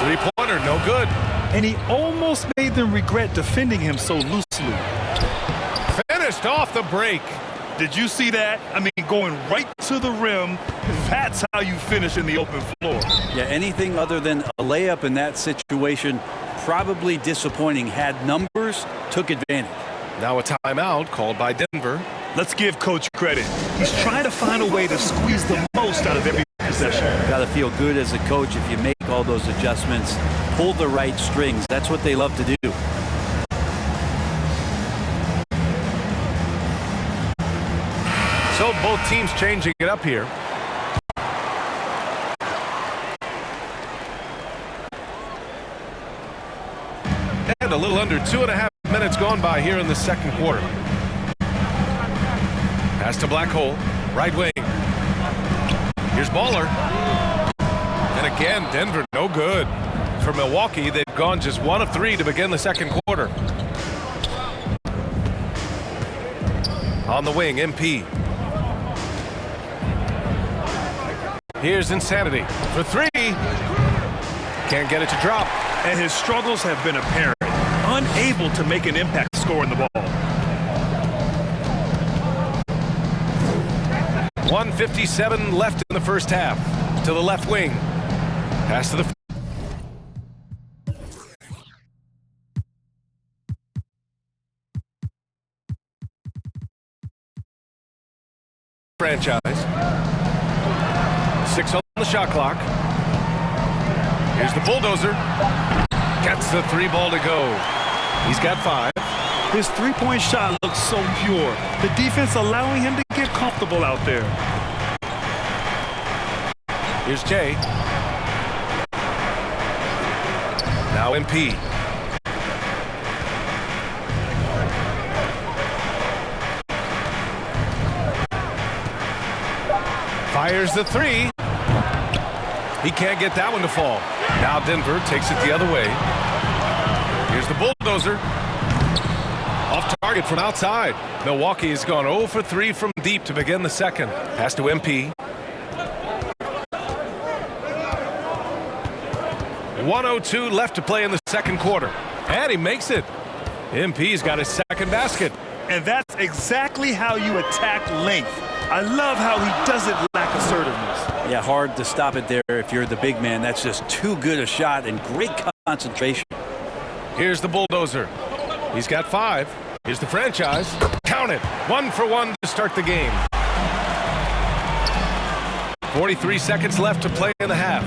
[SPEAKER 9] Three-pointer, no good.
[SPEAKER 17] And he almost made them regret defending him so loosely.
[SPEAKER 9] Finished off the break.
[SPEAKER 17] Did you see that? I mean, going right to the rim. That's how you finish in the open floor.
[SPEAKER 16] Yeah, anything other than a layup in that situation, probably disappointing. Had numbers, took advantage.
[SPEAKER 9] Now a timeout called by Denver.
[SPEAKER 17] Let's give Coach credit. He's trying to find a way to squeeze the most out of every possession.
[SPEAKER 16] Got to feel good as a coach if you make all those adjustments, pull the right strings. That's what they love to do.
[SPEAKER 9] So both teams changing it up here. And a little under 2.5 minutes gone by here in the second quarter. Pass to Black Hole, right wing. Here's Baller. And again, Denver no good. For Milwaukee, they've gone just 1 of 3 to begin the second quarter. On the wing, MP. Here's Insanity for 3. Can't get it to drop.
[SPEAKER 17] And his struggles have been apparent. Unable to make an impact scoring the ball.
[SPEAKER 9] 1:57 left in the first half. To the left wing. Pass to the franchise. 6 on the shot clock. Here's the bulldozer. Gets the 3 ball to go. He's got 5.
[SPEAKER 17] His three-point shot looks so pure. The defense allowing him to get comfortable out there.
[SPEAKER 9] Here's Jay. Now MP. Fires the 3. He can't get that one to fall. Now Denver takes it the other way. Here's the bulldozer. Off target from outside. Milwaukee has gone 0 for 3 from deep to begin the second. Pass to MP. 1:02 left to play in the second quarter. And he makes it. MP's got his second basket.
[SPEAKER 17] And that's exactly how you attack length. I love how he doesn't lack assertiveness.
[SPEAKER 16] Yeah, hard to stop it there if you're the big man. That's just too good a shot and great concentration.
[SPEAKER 9] Here's the bulldozer. He's got 5. Here's the franchise. Count it. 1 for 1 to start the game. 43 seconds left to play in the half.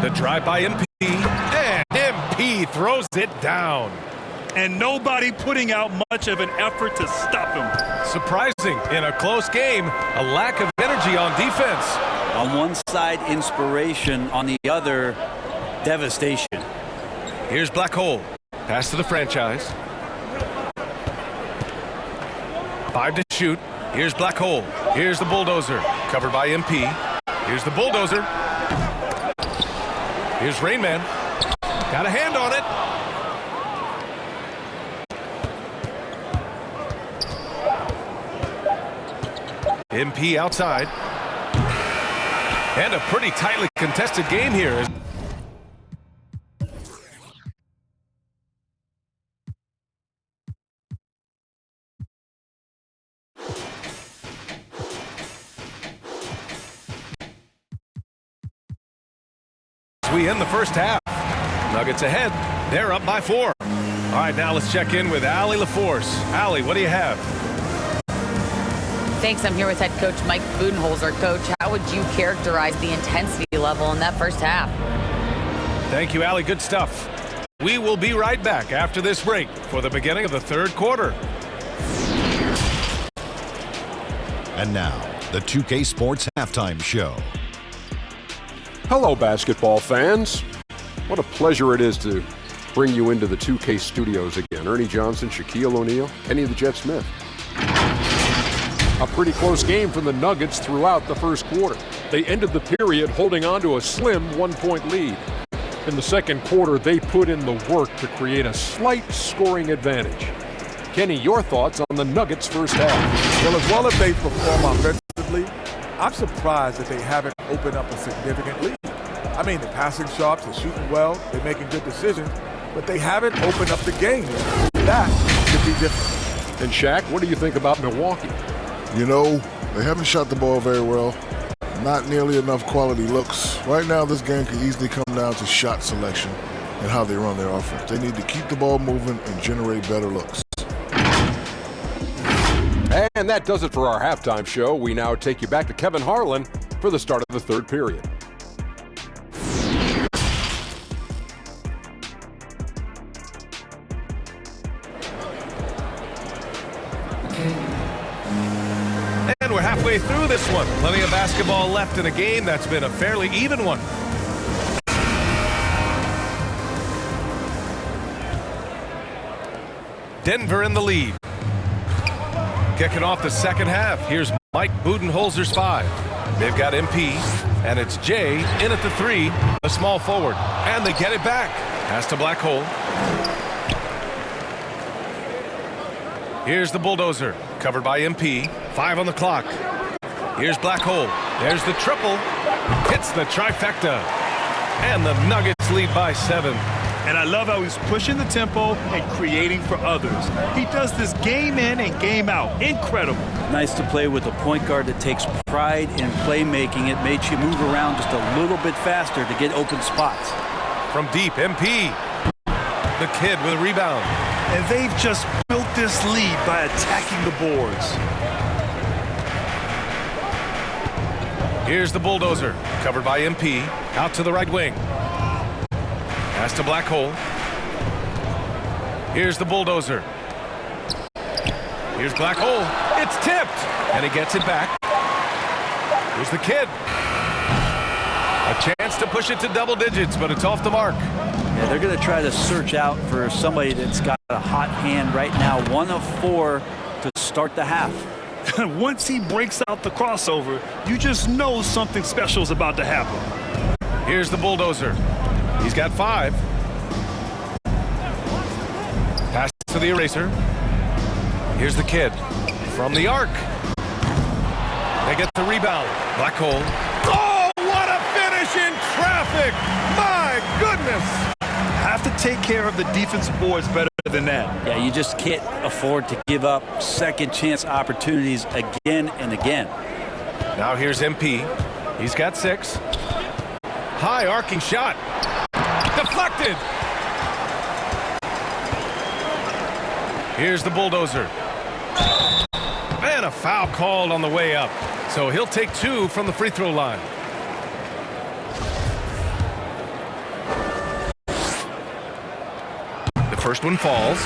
[SPEAKER 9] The drive by MP. And MP throws it down.
[SPEAKER 17] And nobody putting out much of an effort to stop him.
[SPEAKER 9] Surprising in a close game, a lack of energy on defense.
[SPEAKER 16] On one side, inspiration. On the other, devastation.
[SPEAKER 9] Here's Black Hole. Pass to the franchise. 5 to shoot. Here's Black Hole. Here's the bulldozer. Covered by MP. Here's the bulldozer. Here's Rain Man. Got a hand on it. MP outside. And a pretty tightly contested game here. We end the first half. Nuggets ahead. They're up by 4. All right, now let's check in with Allie LaForce. Allie, what do you have?
[SPEAKER 15] Thanks. I'm here with head coach Mike Budenholzer. Coach, how would you characterize the intensity level in that first half?
[SPEAKER 18] Thank you, Allie. Good stuff. We will be right back after this break for the beginning of the third quarter.
[SPEAKER 19] And now, the 2K Sports Halftime Show.
[SPEAKER 10] Hello, basketball fans. What a pleasure it is to bring you into the 2K studios again. Ernie Johnson, Shaquille O'Neal, Kenny the Jet Smith. A pretty close game for the Nuggets throughout the first quarter. They ended the period holding on to a slim 1-point lead. In the second quarter, they put in the work to create a slight scoring advantage. Kenny, your thoughts on the Nuggets' first half?
[SPEAKER 7] Well, as well as they perform offensively, I'm surprised that they haven't opened up a significant lead. I mean, they're passing sharp, they're shooting well, they're making good decisions, but they haven't opened up the game yet. That could be different.
[SPEAKER 10] And Shaq, what do you think about Milwaukee?
[SPEAKER 11] You know, they haven't shot the ball very well. Not nearly enough quality looks. Right now, this game could easily come down to shot selection and how they run their offense. They need to keep the ball moving and generate better looks.
[SPEAKER 10] And that does it for our halftime show. We now take you back to Kevin Harlan for the start of the third period.
[SPEAKER 18] And we're halfway through this one. Plenty of basketball left in a game that's been a fairly even one. Denver in the lead. Kicking off the second half. Here's Mike Budenholzer's 5. They've got MP, and it's Jay in at the 3, a small forward. And they get it back. Pass to Black Hole. Here's the bulldozer, covered by MP. 5 on the clock. Here's Black Hole. There's the triple. Hits the trifecta. And the Nuggets lead by 7.
[SPEAKER 17] And I love how he's pushing the tempo and creating for others. He does this game in and game out. Incredible.
[SPEAKER 16] Nice to play with a point guard that takes pride in playmaking. It makes you move around just a little bit faster to get open spots.
[SPEAKER 18] From deep, MP. The kid with a rebound.
[SPEAKER 17] And they've just built this lead by attacking the boards.
[SPEAKER 18] Here's the bulldozer, covered by MP. Out to the right wing. Pass to Black Hole. Here's the bulldozer. Here's Black Hole. It's tipped. And he gets it back. Here's the kid. A chance to push it to double digits, but it's off the mark.
[SPEAKER 16] Yeah, they're going to try to search out for somebody that's got a hot hand right now. 1 of 4 to start the half.
[SPEAKER 17] Once he breaks out the crossover, you just know something special is about to happen.
[SPEAKER 18] Here's the bulldozer. He's got 5. Pass to the eraser. Here's the kid from the arc. They get the rebound. Black Hole. Oh, what a finish in traffic! My goodness!
[SPEAKER 17] Have to take care of the defensive boards better than that.
[SPEAKER 16] Yeah, you just can't afford to give up second chance opportunities again and again.
[SPEAKER 18] Now here's MP. He's got 6. High arcing shot. Deflected. Here's the bulldozer. And a foul called on the way up. So he'll take 2 from the free throw line. The first one falls.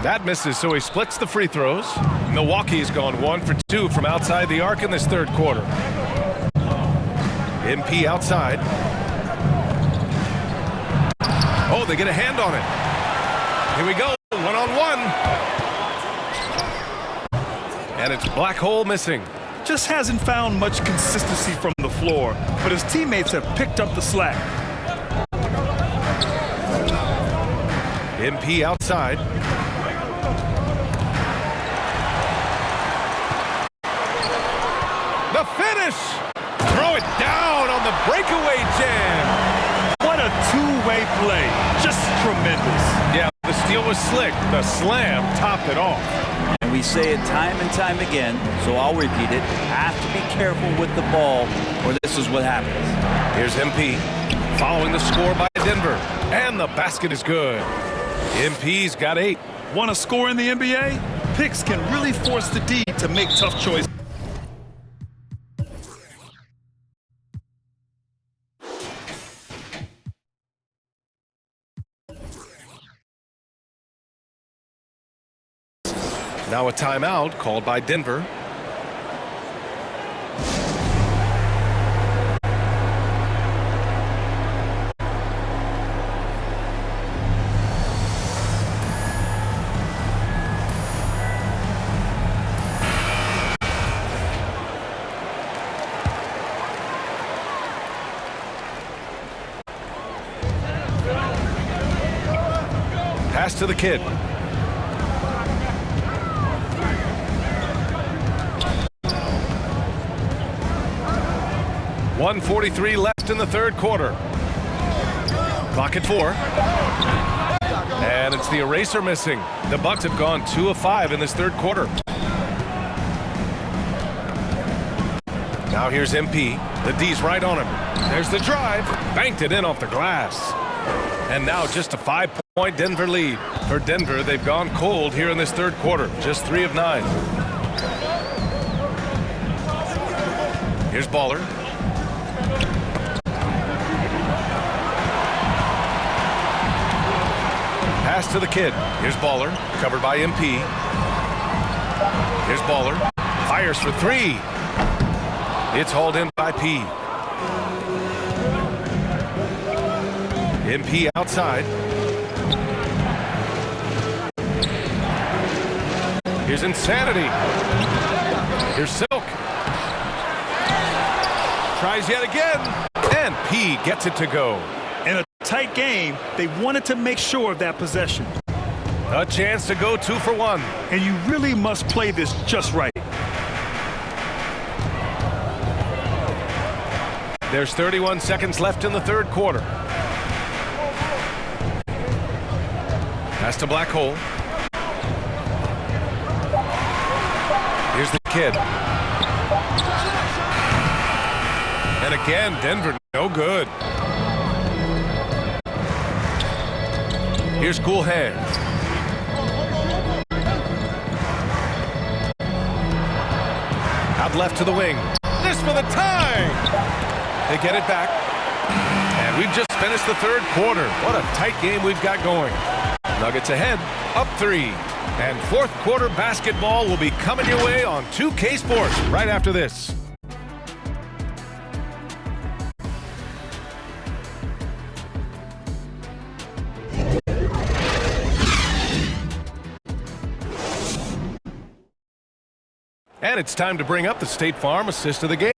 [SPEAKER 18] That misses, so he splits the free throws. Milwaukee's gone 1 for 2 from outside the arc in this third quarter. MP outside. Oh, they get a hand on it. Here we go, 1-on-1. And it's Black Hole missing.
[SPEAKER 17] Just hasn't found much consistency from the floor, but his teammates have picked up the slack.
[SPEAKER 18] MP outside. The finish! Throw it down on the breakaway jam.
[SPEAKER 17] What a two-way play. Just tremendous.
[SPEAKER 18] Yeah, the steal was slick. The slam topped it off.
[SPEAKER 16] And we say it time and time again, so I'll repeat it. Have to be careful with the ball, or this is what happens.
[SPEAKER 18] Here's MP following the score by Denver. And the basket is good. MP's got 8.
[SPEAKER 17] Want to score in the NBA? Picks can really force the D to make tough choices.
[SPEAKER 18] Now a timeout called by Denver. Pass to the kid. .143 left in the third quarter. Clock at 4. And it's the eraser missing. The Bucks have gone 2 of 5 in this third quarter. Now here's MP. The D's right on him. There's the drive. Banked it in off the glass. And now just a 5-point Denver lead. For Denver, they've gone cold here in this third quarter. Just 3 of 9. Here's Baller. Pass to the kid. Here's Baller. Covered by MP. Here's Baller. Fires for 3. It's hauled in by P. MP outside. Here's Insanity. Here's Silk. Tries yet again. And P gets it to go.
[SPEAKER 17] In a tight game, they wanted to make sure of that possession.
[SPEAKER 18] A chance to go 2 for 1.
[SPEAKER 17] And you really must play this just right.
[SPEAKER 18] There's 31 seconds left in the third quarter. Pass to Black Hole. Here's the kid. And again, Denver, no good. Here's Cool Hands. Out left to the wing. This for the tie! They get it back. And we've just finished the third quarter. What a tight game we've got going. Nuggets ahead, up 3. And fourth quarter basketball will be coming your way on 2K Sports right after this. And it's time to bring up the State Farm assist of the game.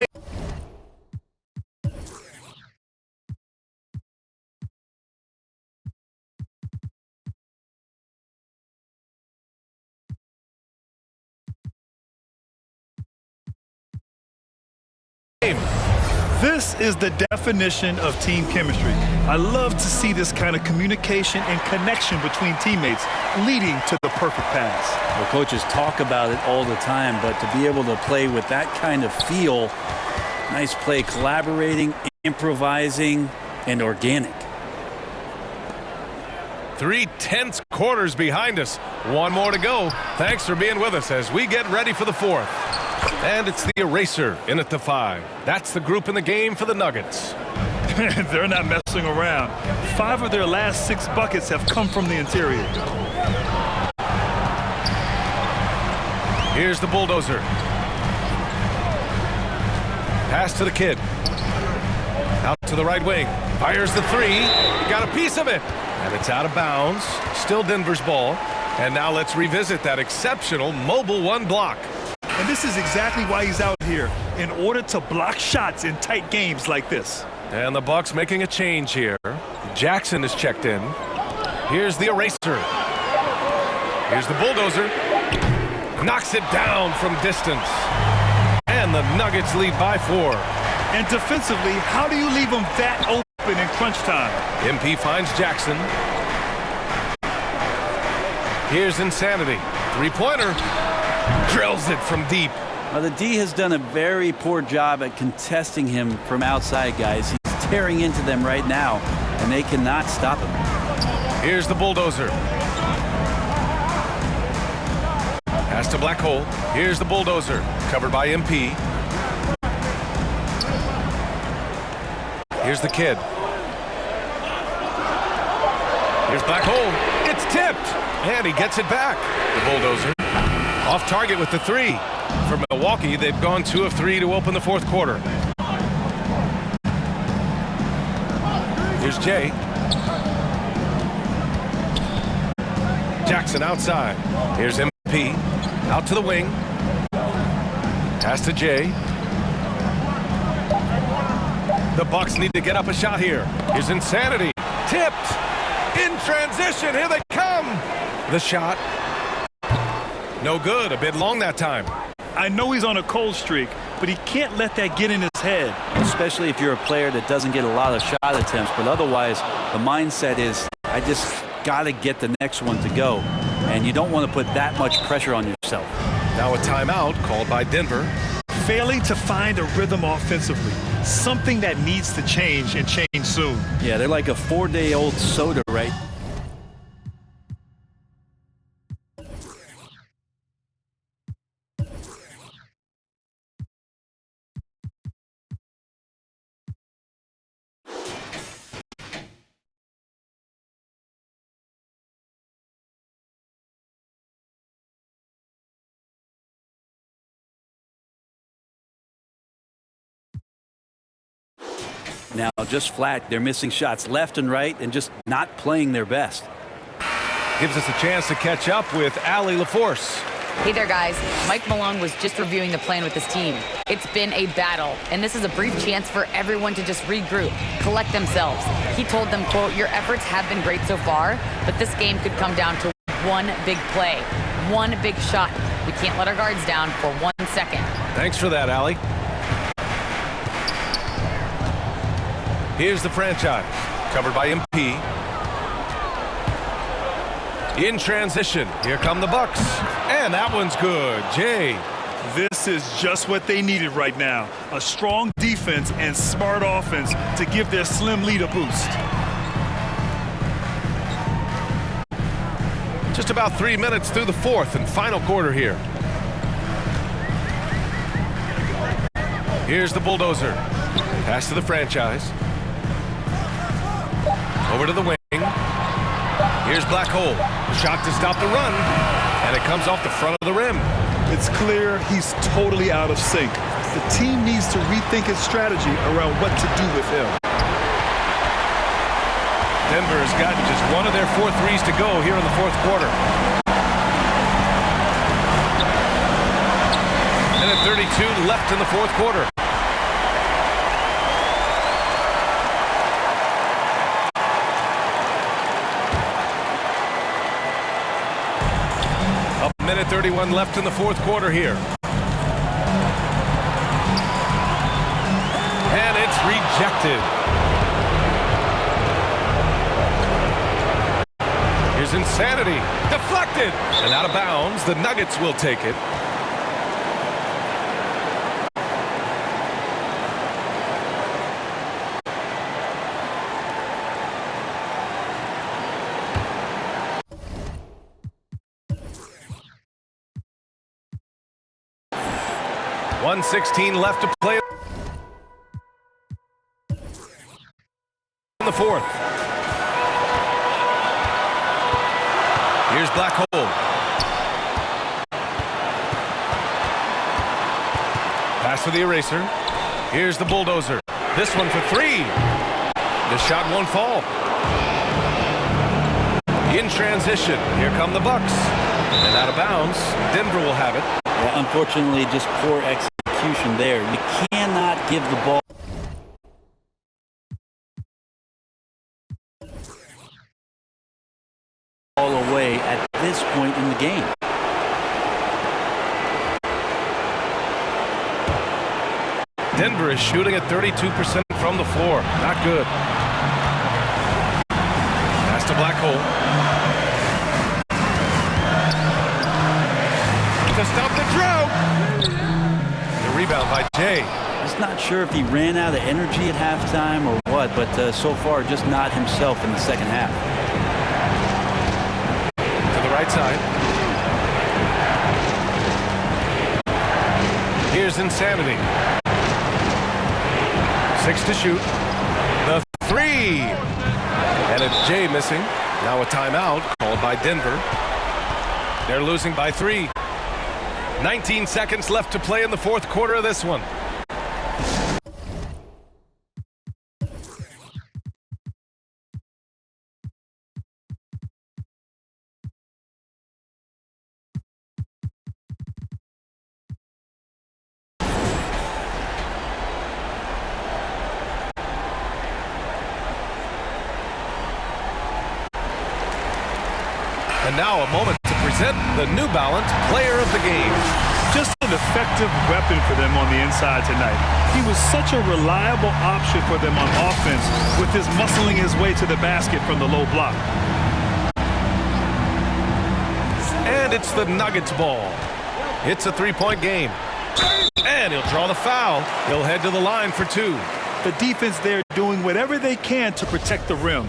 [SPEAKER 17] This is the definition of team chemistry. I love to see this kind of communication and connection between teammates leading to the perfect pass.
[SPEAKER 16] Well, coaches talk about it all the time, but to be able to play with that kind of feel, nice play, collaborating, improvising, and organic.
[SPEAKER 18] 3 tense quarters behind us. One more to go. Thanks for being with us as we get ready for the fourth. And it's the eraser in at the 5. That's the group in the game for the Nuggets.
[SPEAKER 17] They're not messing around. 5 of their last 6 buckets have come from the interior.
[SPEAKER 18] Here's the bulldozer. Pass to the kid. Out to the right wing. Fires the 3. Got a piece of it. And it's out of bounds. Still Denver's ball. And now let's revisit that exceptional mobile 1 block.
[SPEAKER 17] And this is exactly why he's out here, in order to block shots in tight games like this.
[SPEAKER 18] And the Bucks making a change here. Jackson is checked in. Here's the eraser. Here's the bulldozer. Knocks it down from distance. And the Nuggets lead by 4.
[SPEAKER 17] And defensively, how do you leave them that open in crunch time?
[SPEAKER 18] MP finds Jackson. Here's Insanity. 3-pointer. Drills it from deep.
[SPEAKER 16] Well, the D has done a very poor job at contesting him from outside, guys. He's tearing into them right now, and they cannot stop him.
[SPEAKER 18] Here's the bulldozer. Pass to Black Hole. Here's the bulldozer. Covered by MP. Here's the kid. Here's Black Hole. It's tipped. And he gets it back. The bulldozer. Off target with the three. For Milwaukee, they've gone 2 of 3 to open the fourth quarter. Here's Jay. Jackson outside. Here's MP. Out to the wing. Pass to Jay. The Bucks need to get up a shot here. Here's Insanity. Tipped. In transition. Here they come. The shot. No good. A bit long that time.
[SPEAKER 17] I know he's on a cold streak, but he can't let that get in his head.
[SPEAKER 16] Especially if you're a player that doesn't get a lot of shot attempts, but otherwise the mindset is, I just got to get the next one to go. And you don't want to put that much pressure on yourself.
[SPEAKER 18] Now a timeout called by Denver.
[SPEAKER 17] Failing to find a rhythm offensively. Something that needs to change and change soon.
[SPEAKER 16] Yeah, they're like a 4-day-old soda, right? Now just flat, they're missing shots left and right and just not playing their best.
[SPEAKER 18] Gives us a chance to catch up with Allie LaForce.
[SPEAKER 15] Hey there, guys. Mike Malone was just reviewing the plan with his team. It's been a battle, and this is a brief chance for everyone to just regroup, collect themselves. He told them, quote, your efforts have been great so far, but this game could come down to one big play, one big shot. We can't let our guards down for 1 second.
[SPEAKER 18] Thanks for that, Allie. Here's the franchise, covered by MP. In transition, here come the Bucks, and that one's good. Jay.
[SPEAKER 17] This is just what they needed right now. A strong defense and smart offense to give their slim lead a boost.
[SPEAKER 18] Just about 3 minutes through the fourth and final quarter here. Here's the bulldozer. Pass to the franchise. Over to the wing. Here's Black Hole. Shot to stop the run. And it comes off the front of the rim.
[SPEAKER 17] It's clear he's totally out of sync. The team needs to rethink its strategy around what to do with him.
[SPEAKER 18] Denver has gotten just one of their 4 threes to go here in the fourth quarter. Minute 32 left in the fourth quarter. Minute 31 left in the fourth quarter here. And it's rejected. Here's Insanity. Deflected. And out of bounds. The Nuggets will take it. .116 left to play in the fourth. Here's Black Hole. Pass for the eraser. Here's the bulldozer. This one for 3. The shot won't fall. In transition, here come the Bucks. And out of bounds, Denver will have it.
[SPEAKER 16] Yeah, unfortunately, just poor execution there. You cannot give the ball away at this point in the game.
[SPEAKER 18] Denver is shooting at 32% from the floor. Not good. Pass to Black Hole. To stop the drought. The rebound by Jay.
[SPEAKER 16] Just not sure if he ran out of energy at halftime or what, but so far just not himself in the second half.
[SPEAKER 18] To the right side. Here's Insanity. 6 to shoot. The 3. And it's Jay missing. Now a timeout called by Denver. They're losing by 3. 19 seconds left to play in the fourth quarter of this one. And now a moment to present the New Balance Player of the Game.
[SPEAKER 17] Just an effective weapon for them on the inside tonight. He was such a reliable option for them on offense with his muscling his way to the basket from the low block.
[SPEAKER 18] And it's the Nuggets ball. It's a three-point game. And he'll draw the foul. He'll head to the line for two.
[SPEAKER 17] The defense there doing whatever they can to protect the rim.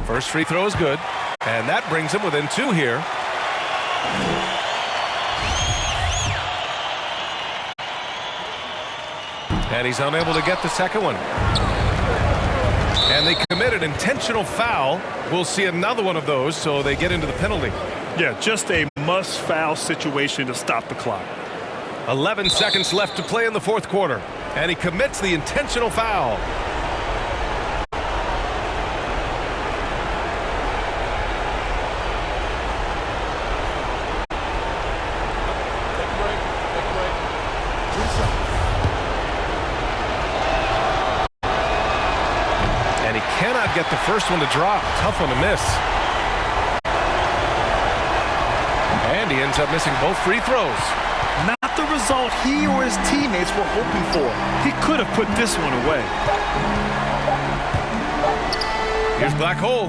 [SPEAKER 18] First free throw is good, and that brings him within two here. And he's unable to get the second one. And they commit an intentional foul. We'll see another one of those, so they get into the penalty.
[SPEAKER 17] Yeah, just a must-foul situation to stop the clock.
[SPEAKER 18] 11 seconds left to play in the fourth quarter, and he commits the intentional foul. Cannot get the first one to drop. Tough one to miss. And he ends up missing both free throws.
[SPEAKER 17] Not the result he or his teammates were hoping for. He could have put this one away.
[SPEAKER 18] Here's Black Hole.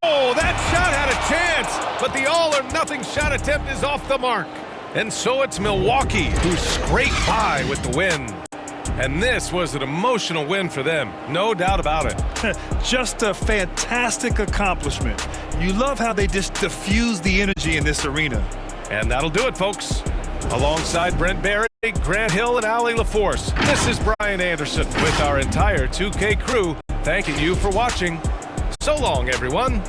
[SPEAKER 18] Oh, that shot had a chance, but the all-or-nothing shot attempt is off the mark. And so it's Milwaukee who scraped by with the win. And this was an emotional win for them, no doubt about it.
[SPEAKER 17] Just a fantastic accomplishment. You love how they just diffuse the energy in this arena.
[SPEAKER 18] And that'll do it, folks. Alongside Brent Barry, Grant Hill, and Allie LaForce, this is Brian Anderson with our entire 2K crew, thanking you for watching. So long, everyone.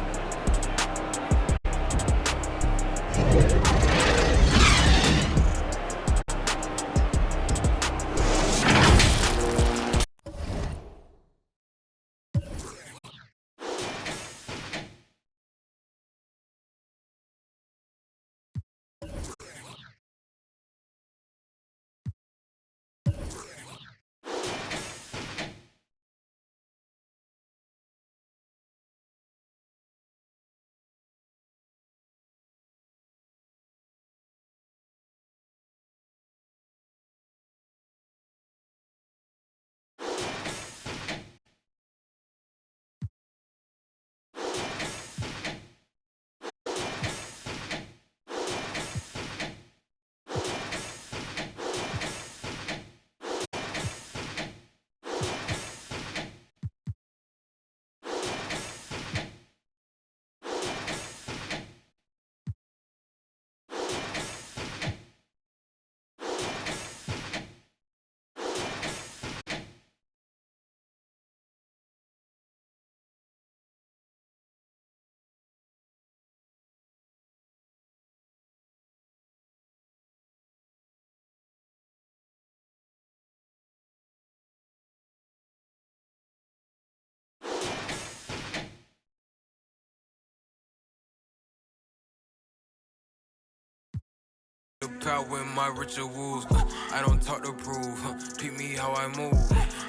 [SPEAKER 20] Out with my rituals, I don't talk to prove. Peep me how I move.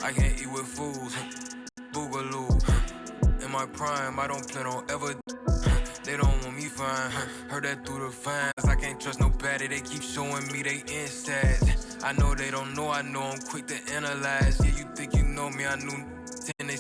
[SPEAKER 20] I can't eat with fools. Boogaloo. In my prime, I don't plan on ever. They don't want me fine. Heard that through the fines. I can't trust nobody. They keep showing me they insides. I know they don't know. I know I'm quick to analyze. Yeah, you think you know me? I knew. They